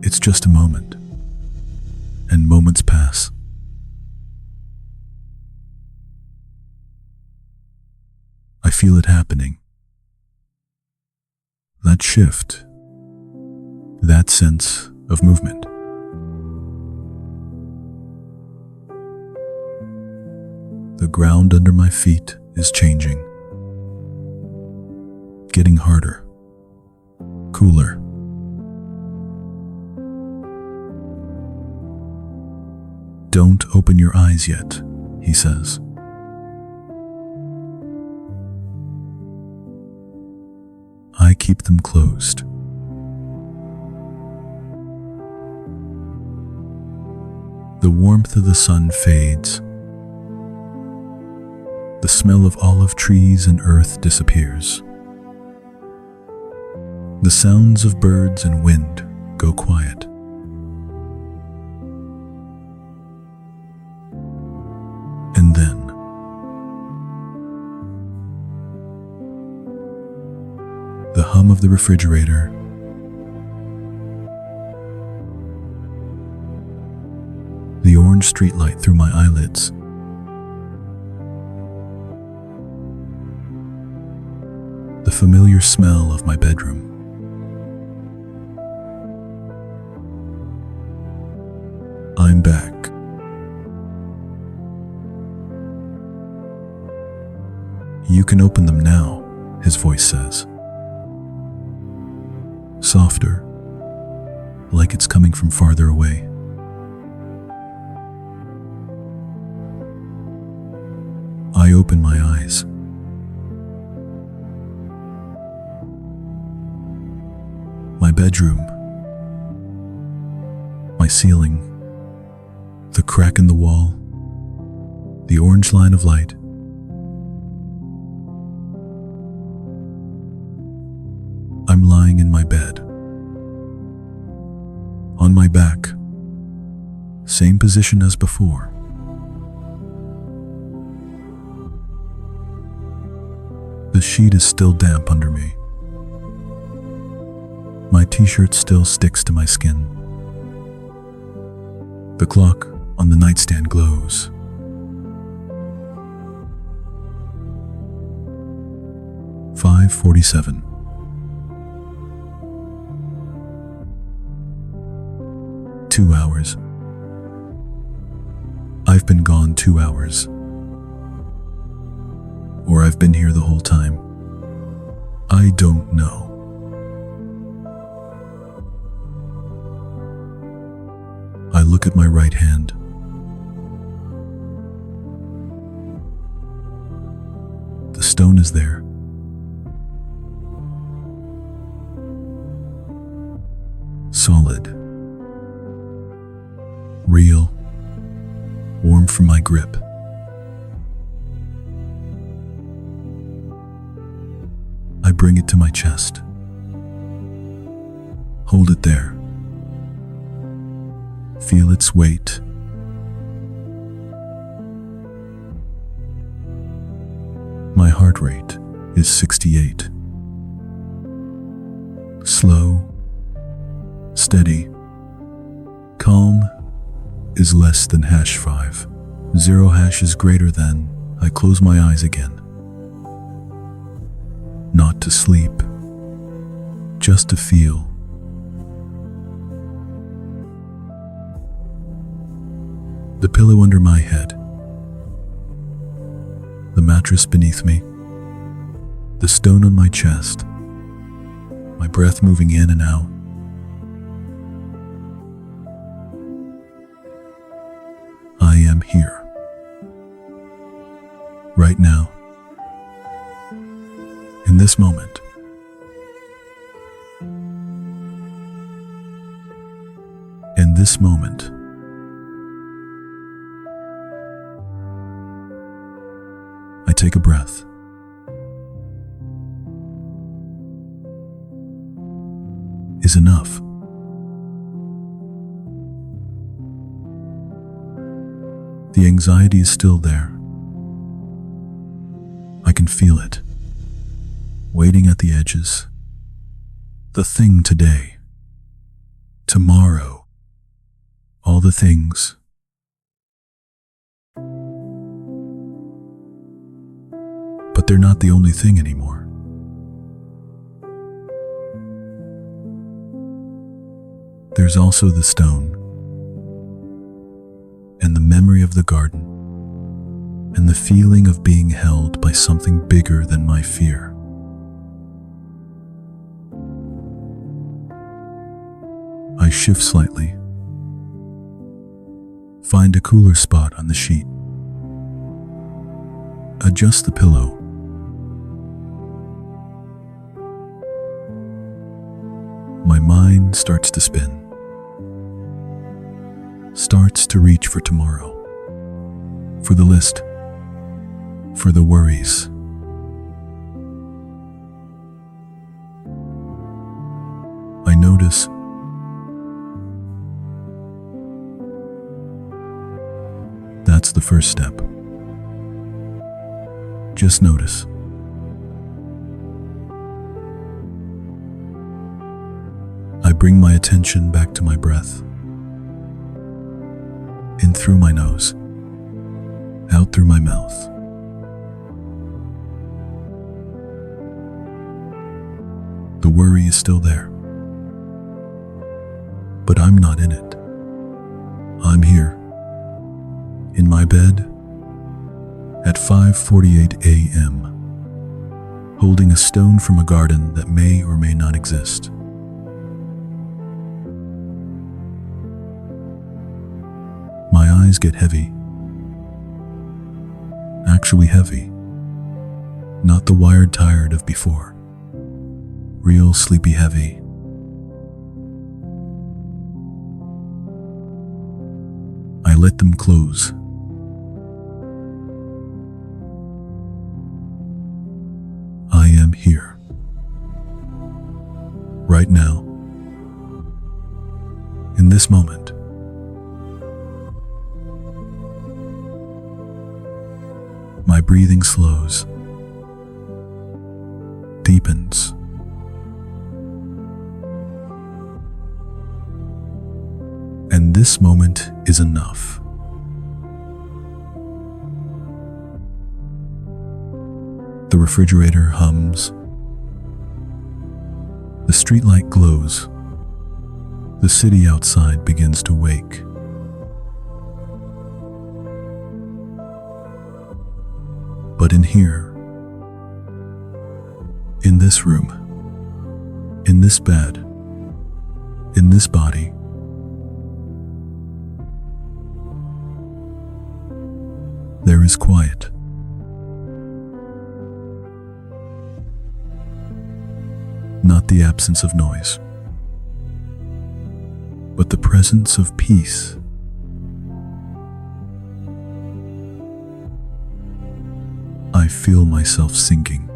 S1: It's just a moment. And moments pass. I feel it happening. That shift. That sense of movement. The ground under my feet is changing. Getting harder. Cooler. Don't open your eyes yet, he says. I keep them closed. The warmth of the sun fades. The smell of olive trees and earth disappears. The sounds of birds and wind go quiet. And then, the hum of the refrigerator, the orange streetlight through my eyelids, the familiar smell of my bedroom. I'm back. You can open them now, his voice says. Softer, like it's coming from farther away. I open my eyes. My bedroom, my ceiling, the crack in the wall, the orange line of light. I'm lying in my bed. On my back, same position as before. The sheet is still damp under me. My t-shirt still sticks to my skin. The clock on the nightstand glows. "5:47. "2 hours. I've been gone 2 hours. Or I've been here the whole time. I don't know. I look at my right hand. The stone is there. Solid. Real. Warm from my grip. I bring it to my chest. Hold it there. Feel its weight. My heart rate is 68. Slow, steady, calm is less than #5. 0 hash is greater than. I close my eyes again. Not to sleep, just to feel. The pillow under my head, the mattress beneath me, the stone on my chest, my breath moving in and out. I am here, right now, in this moment. In this moment. I take a breath. is enough. The anxiety is still there. I can feel it, waiting at the edges. The thing today, tomorrow, all the things. But they're not the only thing anymore. There's also the stone, and the memory of the garden, and the feeling of being held by something bigger than my fear. I shift slightly, find a cooler spot on the sheet, adjust the pillow. My mind starts to spin, starts to reach for tomorrow, for the list, for the worries. I notice that's the first step. Just notice. I bring my attention back to my breath. In through my nose, out through my mouth. The worry is still there, but I'm not in it. I'm here, in my bed, at 5:48 a.m., holding a stone from a garden that may or may not exist. My eyes get heavy. Actually heavy. Not the wired tired of before. Real sleepy heavy. I let them close. I am here. Right now. In this moment. My breathing slows, deepens. And this moment is enough. The refrigerator hums. The streetlight glows. The city outside begins to wake. But in here, in this room, in this bed, in this body, there is quiet. Not the absence of noise, but the presence of peace. I feel myself sinking,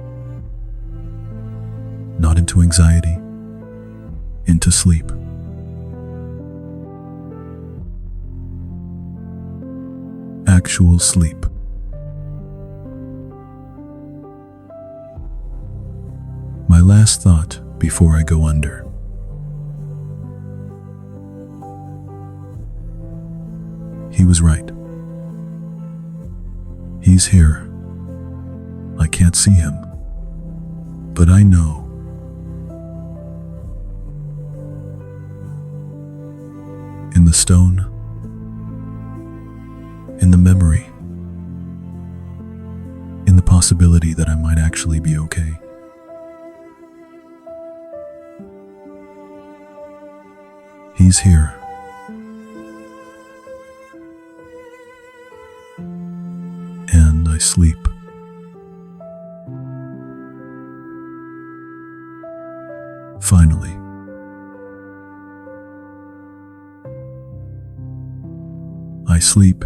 S1: not into anxiety, into sleep. Actual sleep. My last thought before I go under. He was right. He's here. I can't see him, but I know. In the stone, in the memory, in the possibility that I might actually be okay. He's here. And I sleep. Finally. I sleep.